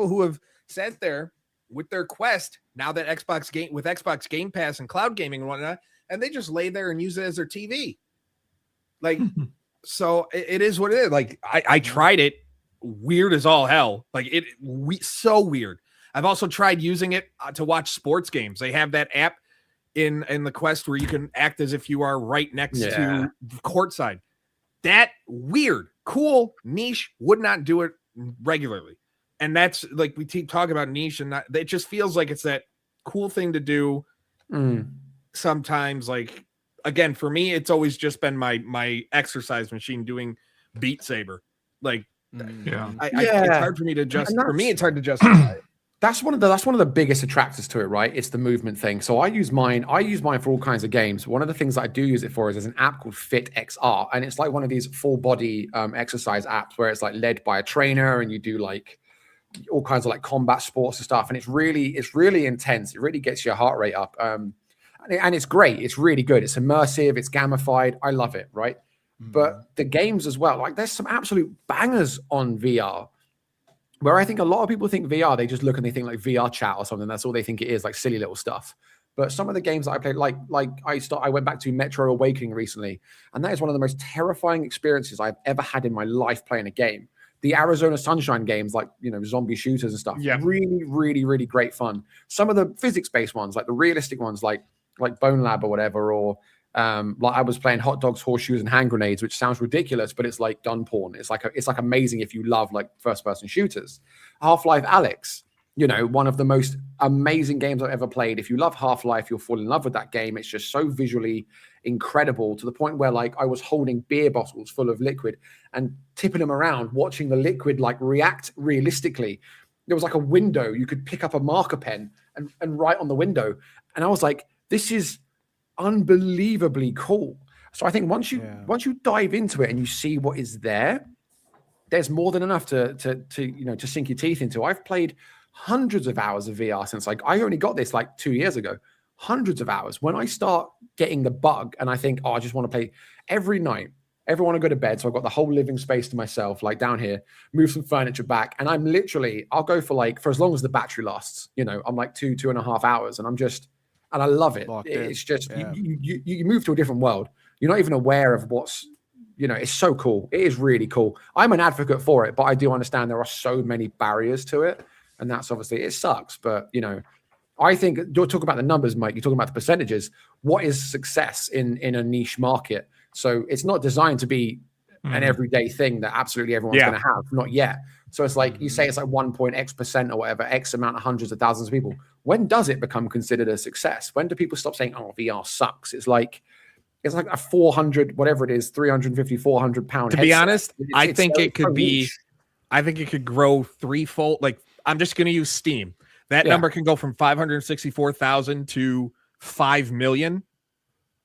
who have sat there with their Quest now that Xbox Game Pass and cloud gaming and whatnot, and they just lay there and use it as their TV. Like, so it is what it is. Like I tried it, weird as all hell. Like so weird. I've also tried using it to watch sports games. They have that app in the Quest where you can act as if you are right next to the courtside. That weird, cool, niche, would not do it regularly. And that's like, we keep talking about niche, and it just feels like it's that cool thing to do sometimes. Like, again, for me, it's always just been my exercise machine doing Beat Saber. Like, it's hard for me to it's hard to justify it. That's one of the biggest attractors to it, right? It's the movement thing. So I use mine for all kinds of games. One of the things that I do use it for is there's an app called Fit XR, and it's like one of these full body exercise apps where it's like led by a trainer, and you do like all kinds of like combat sports and stuff. And it's really intense. It really gets your heart rate up. And it's great. It's really good. It's immersive. It's gamified. I love it, right? But the games as well, like there's some absolute bangers on VR. Where I think a lot of people think VR, they just look and they think like VR chat or something. That's all they think it is, like silly little stuff. But some of the games that I played, like I went back to Metro Awakening recently, and that is one of the most terrifying experiences I've ever had in my life playing a game. The Arizona Sunshine games, like zombie shooters and stuff, really, really, really great fun. Some of the physics-based ones, like the realistic ones, like Bone Lab or whatever, or like I was playing Hot Dogs, Horseshoes, and Hand Grenades, which sounds ridiculous, but it's like gun porn. It's like amazing if you love like first-person shooters. Half-Life Alyx, one of the most amazing games I've ever played. If you love Half-Life, you'll fall in love with that game. It's just so visually incredible, to the point where like I was holding beer bottles full of liquid and tipping them around, watching the liquid like react realistically. There was like a window. You could pick up a marker pen and write on the window. And I was like, this is unbelievably cool. So I think once you dive into it and you see what is there, there's more than enough to sink your teeth into. I've played hundreds of hours of VR since I only got this like 2 years ago. Hundreds of hours. When I start getting the bug and I think, I just want to play every night, everyone, I go to bed, so I've got the whole living space to myself, like down here, move some furniture back, and I'll go for as long as the battery lasts. I'm like 2.5 hours, and and I love it. Locked It's in. just Yeah. you move to a different world. You're not even aware of what's, it's so cool. It is really cool. I'm an advocate for it, but I do understand there are so many barriers to it, and that's obviously, it sucks. But I think you're talking about the numbers, Mike. You're talking about the percentages. What is success in a niche market? So it's not designed to be an everyday thing that absolutely everyone's going to have. Not yet. So it's like you say it's like 1.x% or whatever, X amount of hundreds of thousands of people. When does it become considered a success? When do people stop saying, "Oh, VR sucks"? It's like a 400, whatever it is, 350, 400 pound. To be honest, I think it could be. I think it could grow threefold. Like, I'm just going to use Steam. That number can go from 564,000 to 5 million.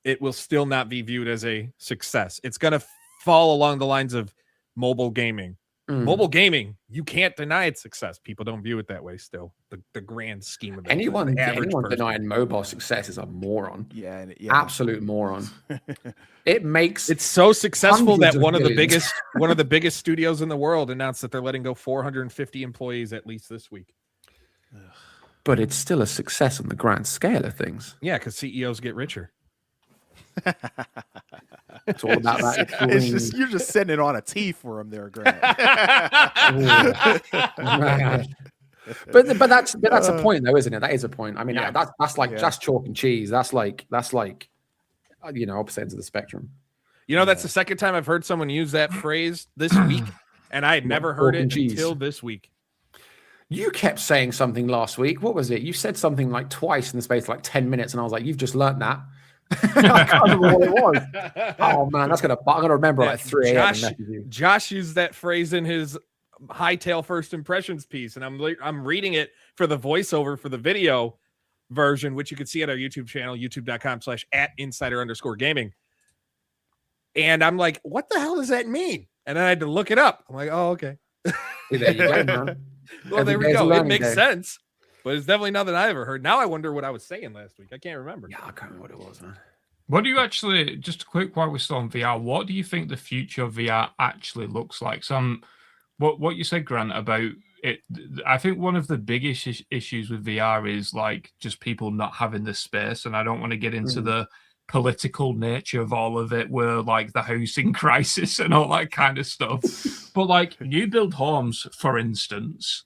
It will still not be viewed as a success. It's going to fall along the lines of mobile gaming. Mobile gaming, you can't deny its success. People don't view it that way still. The grand scheme of it. Anyone denying mobile success is a moron. Yeah. Absolute moron. It's so successful that one of millions. the biggest studios in the world announced that they're letting go 450 employees at least this week. But it's still a success on the grand scale of things. Yeah, because CEOs get richer. It's all about that. It's just, you're just sending it on a tee for him there, Grant. but that's a point though, isn't it? That is a point. I mean, that's like just chalk and cheese. That's like opposite ends of the spectrum. That's the second time I've heard someone use that phrase this week, and I had never heard it until this week. You kept saying something last week. What was it? You said something like twice in the space of like 10 minutes, and I was like, "You've just learned that." I can't remember what it was. Oh man, I'm gonna remember like 3 a.m. Josh used that phrase in his Hytale first impressions piece, and I'm reading it for the voiceover for the video version, which you can see at our YouTube channel, youtube.com/@insider_gaming. And I'm like, what the hell does that mean? And then I had to look it up. I'm like, oh, okay. There you go, man. Well, there we go. It makes sense. But it's definitely nothing I ever heard. Now I wonder what I was saying last week. I can't remember. Yeah, I can't remember what it was, man. What do you actually, just a quick while we're still on VR, what do you think the future of VR actually looks like? What you said, Grant, about it, I think one of the biggest issues with VR is like just people not having the space. And I don't want to get into the political nature of all of it, where like the housing crisis and all that kind of stuff. But like new build homes, for instance,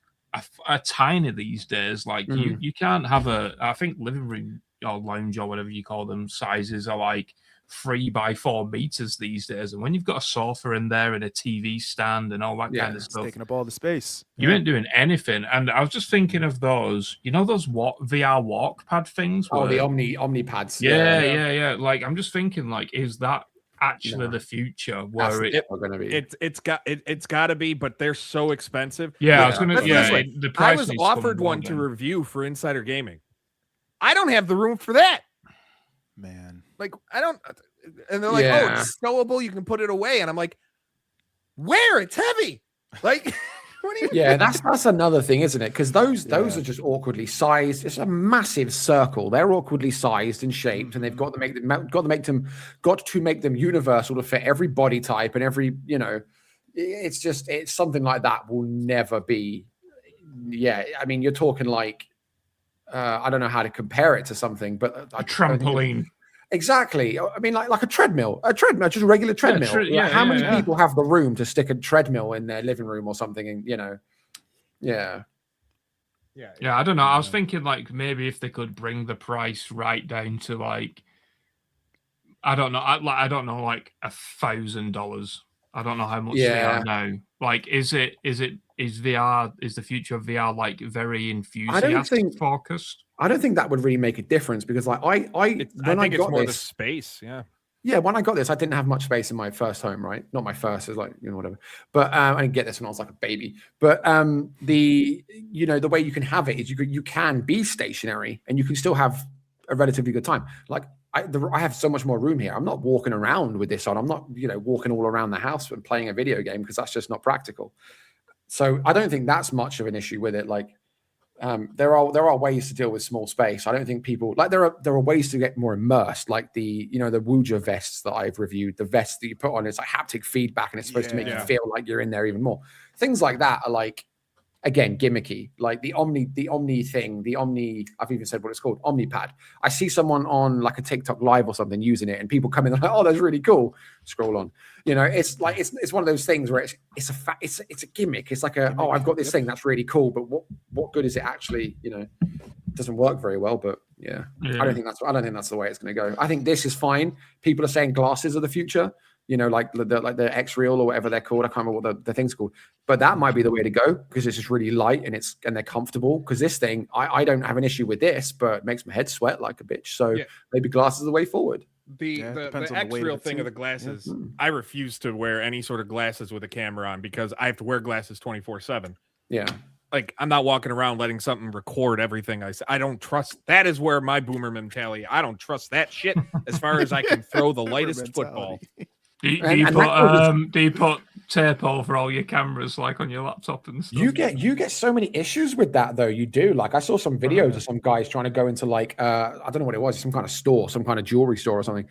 are tiny these days. Like you can't have I think living room or lounge or whatever you call them sizes are like 3 by 4 meters these days. And when you've got a sofa in there and a TV stand and all that kind of stuff, taking up all the space. You ain't doing anything. And I was just thinking of those, those VR walk pad things. Oh, the Omni pads. Yeah. Like I'm just thinking, like, is that actually the future where it's got to be, but they're so expensive. I was gonna the price. I was offered one to review for Insider Gaming. I don't have the room for that, man. Like I don't, and they're like, oh, it's stowable, you can put it away, and I'm like, where? It's heavy. Like, what do you? Yeah, that's another thing, isn't it? Because those are just awkwardly sized. It's a massive circle. They're awkwardly sized and shaped, and they've got to make them universal to fit every body type and every. It's something like that will never be. Yeah, I mean, you're talking like. I don't know how to compare it to something, but a trampoline. Exactly. I mean, like a treadmill, just a regular treadmill. How many people have the room to stick a treadmill in their living room or something? And Yeah, I don't know. I was thinking like maybe if they could bring the price right down to like, I don't know, like $1,000. I don't know how much they are now. Like, is the future of VR like very enthusiastic focused? I don't think that would really make a difference because like I think it's more the space. Yeah, when I got this, I didn't have much space in my first home, right? Not my first, it's like, whatever. But I didn't get this when I was like a baby. But the way you can have it is you can be stationary and you can still have a relatively good time. Like I have so much more room here. I'm not walking around with this on. I'm not, walking all around the house and playing a video game because that's just not practical. So I don't think that's much of an issue with it. Like there are ways to deal with small space. I don't think people like there are ways to get more immersed, like the the Wooja vests that I've reviewed, the vest that you put on, it's like haptic feedback and it's supposed to make you feel like you're in there even more. Things like that are like again, gimmicky, like the Omni thing, I've even said what it's called, OmniPad. I see someone on like a TikTok live or something using it, and people come in and like, oh, that's really cool. Scroll on. You know, it's like it's one of those things where it's a gimmick. It's like oh, I've got this thing that's really cool, but what good is it actually? You know, it doesn't work very well. But yeah. I don't think that's the way it's going to go. I think this is fine. People are saying glasses are the future. You know, like the X-Real or whatever they're called. I can't remember what the thing's called, but that might be the way to go because it's just really light and they're comfortable. Because this thing, I don't have an issue with this, but it makes my head sweat like a bitch. So maybe glasses are the way forward. The X-Real thing of the glasses, I refuse to wear any sort of glasses with a camera on because I have to wear glasses 24/7. Yeah. Like I'm not walking around letting something record everything I say. I don't trust. That is where my boomer mentality. I don't trust that shit as far as I can throw the lightest football. Do you put tape over all your cameras like on your laptop and stuff? You get so many issues with that though. You do. Like I saw some videos of some guys trying to go into like I don't know what it was, some kind of store, some kind of jewelry store or something.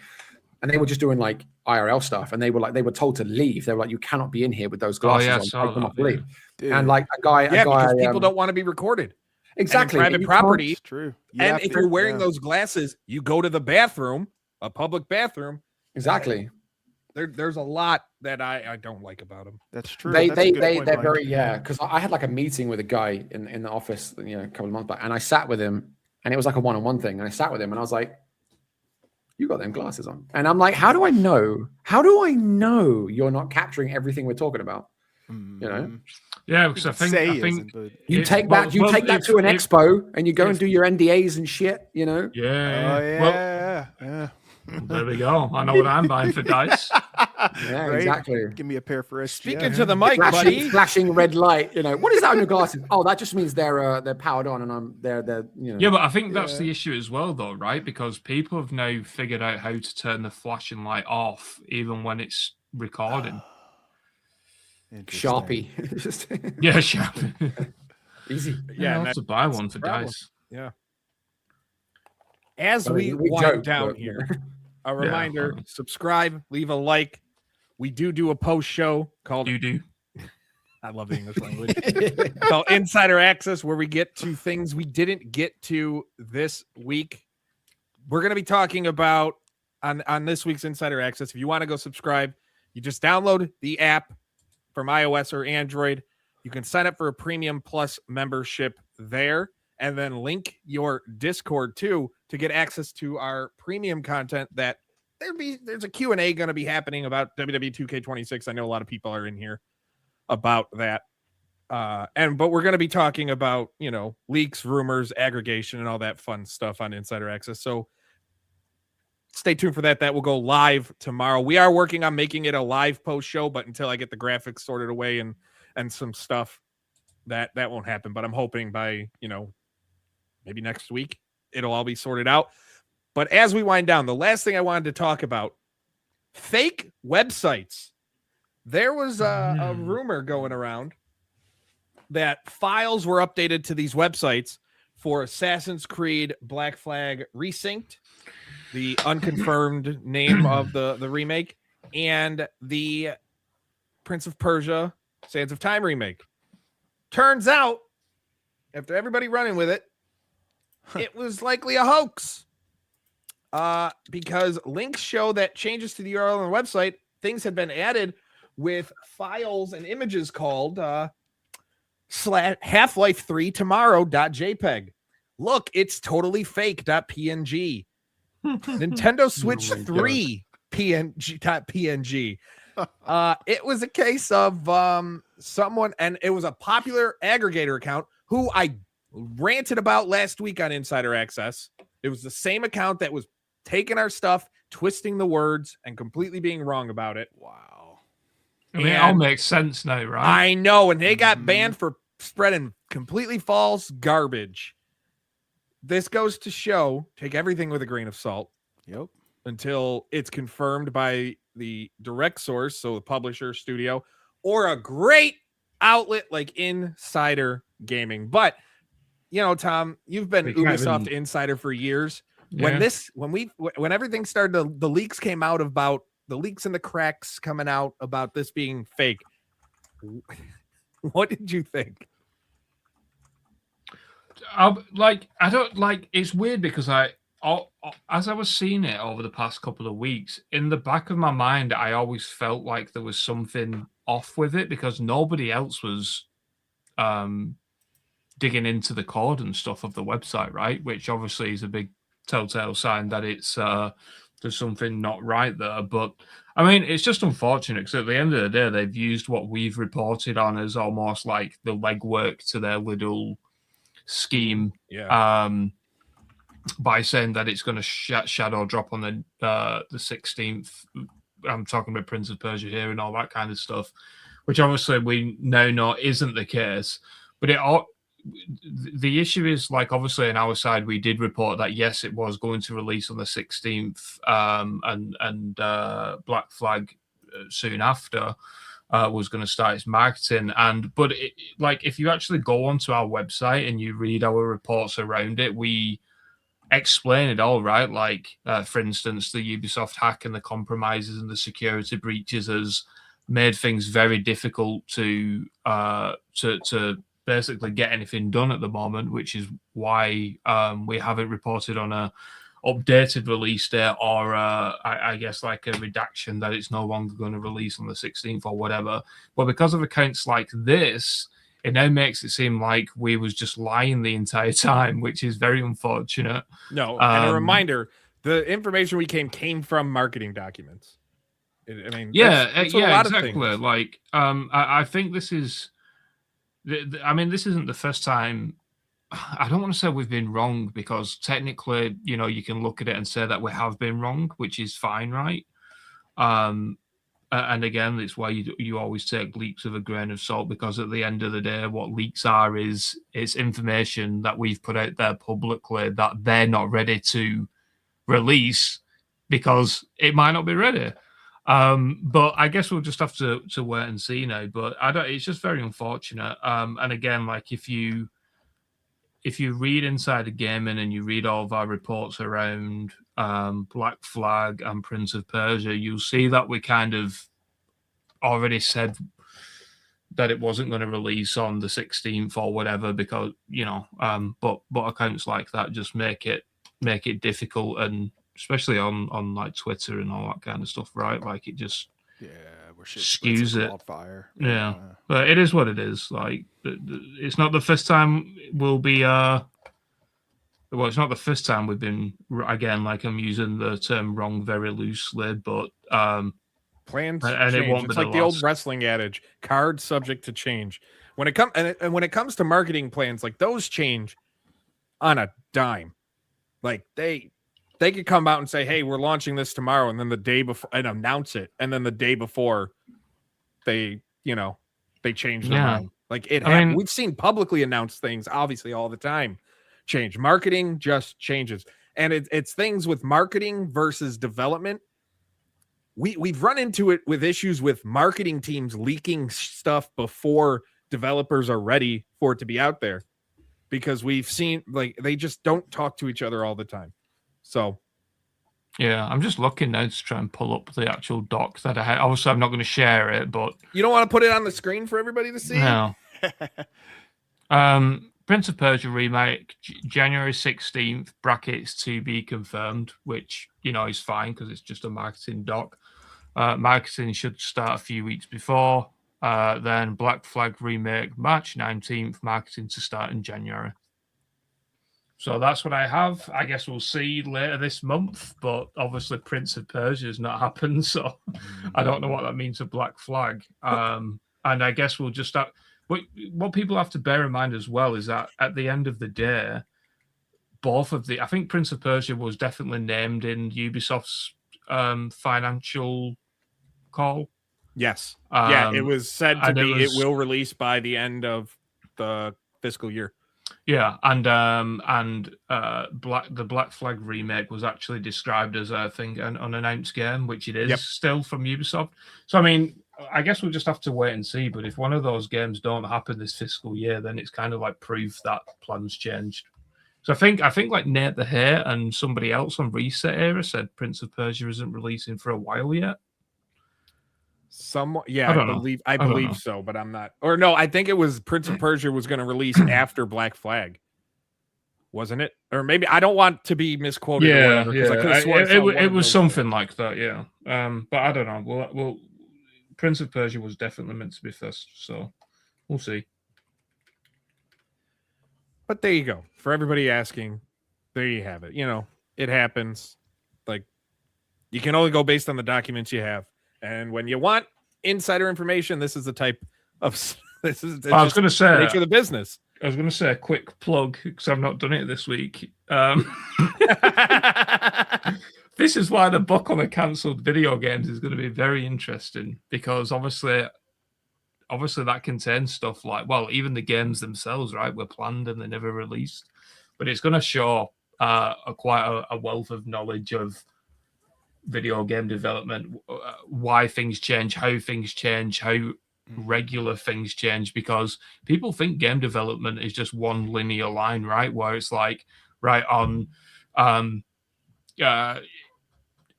And they were just doing like IRL stuff, and they were told to leave. They were like, "You cannot be in here with those glasses on." Leave. And like a guy, because people don't want to be recorded. Exactly, and private property. It's true. And if you're wearing those glasses, you go to the bathroom, a public bathroom. Exactly. There's a lot that I don't like about them. That's true. They're very because I had like a meeting with a guy in the office, you know, a couple of months back, and I sat with him, and it was like a one-on-one thing, and I sat with him, and I was like, "You got them glasses on," and I'm like, "How do I know? How do I know you're not capturing everything we're talking about?" You know? Yeah, because I think you take that to an expo, and you go and do your NDAs and shit. You know? Yeah. Oh, yeah. Yeah. There we go. I know what I'm buying for dice. Yeah, right? Exactly. Give me a pair for SGM. Speaking to the mic, buddy. Flashing red light. You know, what is that on your glasses? Oh, that just means they're powered on, and they're you know. Yeah, but I think that's the issue as well, though, right? Because people have now figured out how to turn the flashing light off, even when it's recording. Sharpie. Yeah, Sharpie. Easy. Yeah, I'll have to buy one for dice. Yeah. As we wind down here, a reminder, subscribe, leave a like. We do a post show called You do. I love the English language. Called Insider Access, where we get to things we didn't get to this week. We're going to be talking about on this week's Insider Access. If you want to go subscribe, you just download the app from iOS or Android. You can sign up for a Premium Plus membership there, and then link your Discord too to get access to our premium content. That there's a Q&A going to be happening about WWE 2K26. I know a lot of people are in here about that. But we're going to be talking about, you know, leaks, rumors, aggregation, and all that fun stuff on Insider Access. So stay tuned for that. That will go live tomorrow. We are working on making it a live post show, but until I get the graphics sorted away and some stuff, that won't happen. But I'm hoping by, you know, maybe next week it'll all be sorted out. But as we wind down, the last thing I wanted to talk about, fake websites. There was a rumor going around that files were updated to these websites for Assassin's Creed Black Flag Resynced, the unconfirmed name of the remake, and the Prince of Persia Sands of Time remake. Turns out, after everybody running with it, it was likely a hoax. Because links show that changes to the URL on the website, things had been added with files and images called Half-Life 3 tomorrow.jpg. Look, it's totally fake.png. Nintendo Switch 3 png.png. It was a case of someone, and it was a popular aggregator account who I ranted about last week on Insider Access. It was the same account that was taking our stuff, twisting the words, and completely being wrong about it. Wow. I mean, it all makes sense now, right? I know, and they got banned for spreading completely false garbage. This goes to show, take everything with a grain of salt. Yep. Until it's confirmed by the direct source, so the publisher, studio, or a great outlet like Insider Gaming. But, you know, Tom, you've been Ubisoft Insider for years. Yeah. When everything started, the leaks came out about the leaks and the cracks coming out about this being fake. What did you think? I don't like. It's weird because as I was seeing it over the past couple of weeks, in the back of my mind, I always felt like there was something off with it because nobody else was digging into the code and stuff of the website, right? Which obviously is a big telltale sign that it's there's something not right there. But I mean, it's just unfortunate because at the end of the day, they've used what we've reported on as almost like the legwork to their little scheme. Yeah. By saying that it's going to shadow drop on the 16th. I'm talking about Prince of Persia here and all that kind of stuff, which obviously we now know isn't the case. But the issue is, like, obviously on our side, we did report that yes, it was going to release on the 16th, and Black Flag soon after was going to start its marketing. But like, if you actually go onto our website and you read our reports around it, we explain it all, right? Like, for instance, the Ubisoft hack and the compromises and the security breaches has made things very difficult to basically get anything done at the moment, which is why we haven't reported on a updated release date or I guess like a redaction that it's no longer going to release on the 16th or whatever. But because of accounts like this, it now makes it seem like we was just lying the entire time, which is very unfortunate. No, and a reminder, the information we came from marketing documents. I mean, that's yeah, a lot exactly. of things. Like, I think this is, I mean, this isn't the first time. I don't want to say we've been wrong because technically, you know, you can look at it and say that we have been wrong, which is fine, right? And again, it's why you always take leaks with a grain of salt, because at the end of the day, what leaks are is it's information that we've put out there publicly that they're not ready to release because it might not be ready. But I guess we'll just have to wait and see now. But it's just very unfortunate. And again, like if you read inside the gaming and you read all of our reports around Black Flag and Prince of Persia, you'll see that we kind of already said that it wasn't going to release on the 16th or whatever, because, you know, but accounts like that just make it difficult, and especially on like Twitter and all that kind of stuff, right? Like it just skews it. Wildfire. Yeah, but it is what it is. Like, it's not the first time we'll be. Well, it's not the first time we've been. Again, like, I'm using the term wrong very loosely, but plans and change. It won't It's be like the old wrestling adage: cards subject to change. When it when it comes to marketing plans, like those change on a dime. Like they could come out and say, "Hey, we're launching this tomorrow," and then the day before, and announce it, and then the day before, they change their mind. Like we've seen publicly announced things, obviously, all the time. Change. Marketing just changes, and it's things with marketing versus development. We've run into it with issues with marketing teams leaking stuff before developers are ready for it to be out there, because we've seen, like, they just don't talk to each other all the time. So, yeah, I'm just looking now to try and pull up the actual doc that I had. Obviously, I'm not going to share it, but you don't want to put it on the screen for everybody to see? No. Prince of Persia remake, January 16th, brackets to be confirmed, which, you know, is fine because it's just a marketing doc. Marketing should start a few weeks before. Then Black Flag remake, March 19th, marketing to start in January. So that's what I have. I guess we'll see later this month, but obviously Prince of Persia has not happened, so I don't know what that means for Black Flag. And I guess we'll just start. What people have to bear in mind as well is that at the end of the day, I think Prince of Persia was definitely named in Ubisoft's financial call. Yes. It was said to be, it will release by the end of the fiscal year. Yeah, and the Black Flag remake was actually described as, I think, an unannounced game, which it is still from Ubisoft. So, I mean, I guess we'll just have to wait and see. But if one of those games don't happen this fiscal year, then it's kind of like proof that plans changed. So I think like Nate the Hare and somebody else on Reset Era said Prince of Persia isn't releasing for a while yet. I believe so, but I'm not. Or no, I think it was Prince of Persia was going to release after Black Flag. wasn't it? Or maybe I don't want to be misquoted. or Yeah, whatever, 'cause I could have sworn I saw one it of was those something like that. Yeah, but I don't know. Well, Prince of Persia was definitely meant to be first, so we'll see. But there you go. For everybody asking, there you have it. You know, it happens. Like, you can only go based on the documents you have. And when you want insider information, this is the type of this is. I was going to say nature of the business. I was going to say a quick plug because I've not done it this week. This is why the book on the cancelled video games is going to be very interesting, because obviously that contains stuff like, well, even the games themselves, right, were planned and they never released. But it's going to show quite a wealth of knowledge of video game development, why things change, how regular things change, because people think game development is just one linear line, right? Where it's like, right on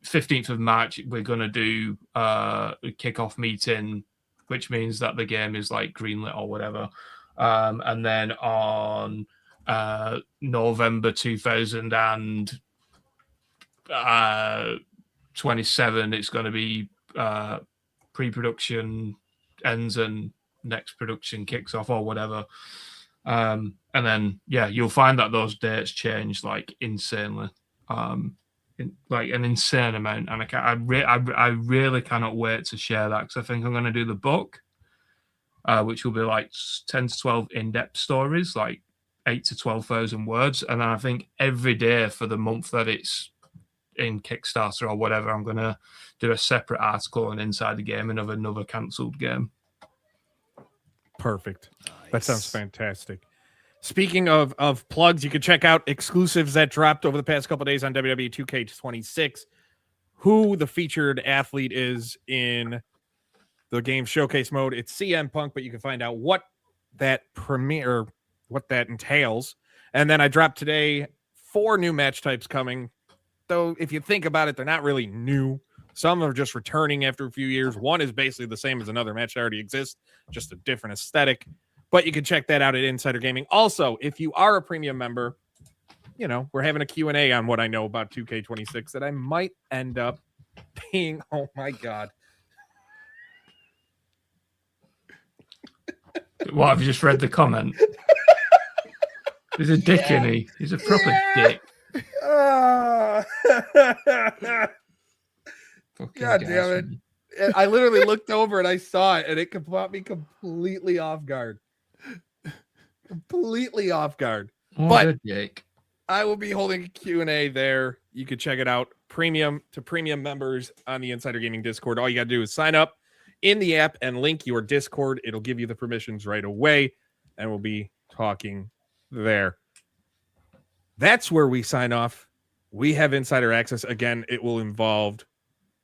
15th of March, we're going to do a kickoff meeting, which means that the game is like greenlit or whatever. And then on November 2027, it's going to be pre-production ends and next production kicks off or whatever. And then, yeah, you'll find that those dates change like insanely. Like an insane amount, and I really cannot wait to share that, because I think I'm going to do the book, which will be like 10 to 12 in-depth stories, like 8 to 12,000 words, and then I think every day for the month that it's in Kickstarter or whatever, I'm going to do a separate article on Inside the Gaming of another cancelled game. Perfect. Nice. That sounds fantastic. Speaking of plugs, you can check out exclusives that dropped over the past couple of days on WWE 2K26. Who the featured athlete is in the game showcase mode. It's CM Punk, but you can find out what that entails. And then I dropped today 4 new match types coming. Though if you think about it, they're not really new. Some are just returning after a few years. One is basically the same as another match that already exists, just a different aesthetic. But you can check that out at Insider Gaming. Also, if you are a premium member, you know, we're having a Q&A on what I know about 2K26 that I might end up being. Oh, my God. What, have you just read the comment? He's a dick, isn't he? He's a proper dick. God damn it. I literally looked over and I saw it, and it caught me completely off guard. Completely off guard. What a dick. I will be holding a Q&A there. You can check it out. Premium to premium members on the Insider Gaming Discord. All you got to do is sign up in the app and link your Discord. It'll give you the permissions right away, and we'll be talking there. That's where we sign off. We have insider access. Again, it will involve,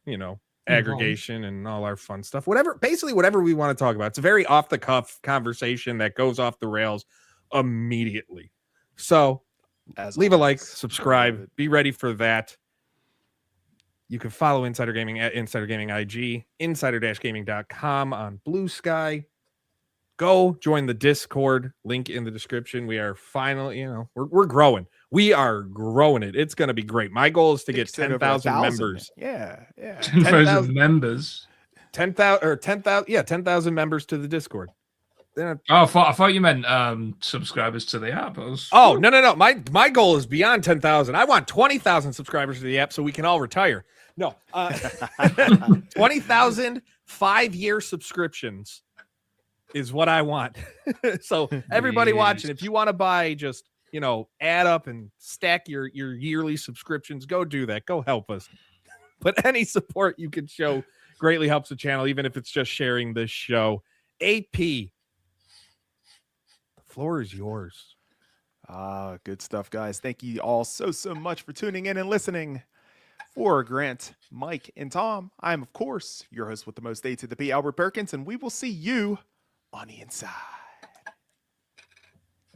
you know, aggregation and all our fun stuff. Basically whatever we want to talk about. It's a very off-the-cuff conversation that goes off the rails immediately. So leave a like, subscribe, be ready for that. You can follow Insider Gaming at Insider Gaming IG, insider-gaming.com on Blue Sky. Go join the Discord, link in the description. We are finally, you know, we're growing. We are growing it. It's going to be great. My goal is to get 10,000 members. Yeah. 10,000 members. 10,000 members to the Discord. I thought you meant subscribers to the app. No. My goal is beyond 10,000. I want 20,000 subscribers to the app so we can all retire. No, 20,000 5-year subscriptions is what I want. So everybody watching, if you want to buy, just, you know, add up and stack your yearly subscriptions, go do that. Go help us. But any support you can show greatly helps the channel, even if it's just sharing this show. AP, the floor is yours. Good stuff, guys. Thank you all so much for tuning in and listening. For Grant, Mike, and Tom, I'm, of course, your host with the most A to the P, Albert Perkins, and we will see you on the inside.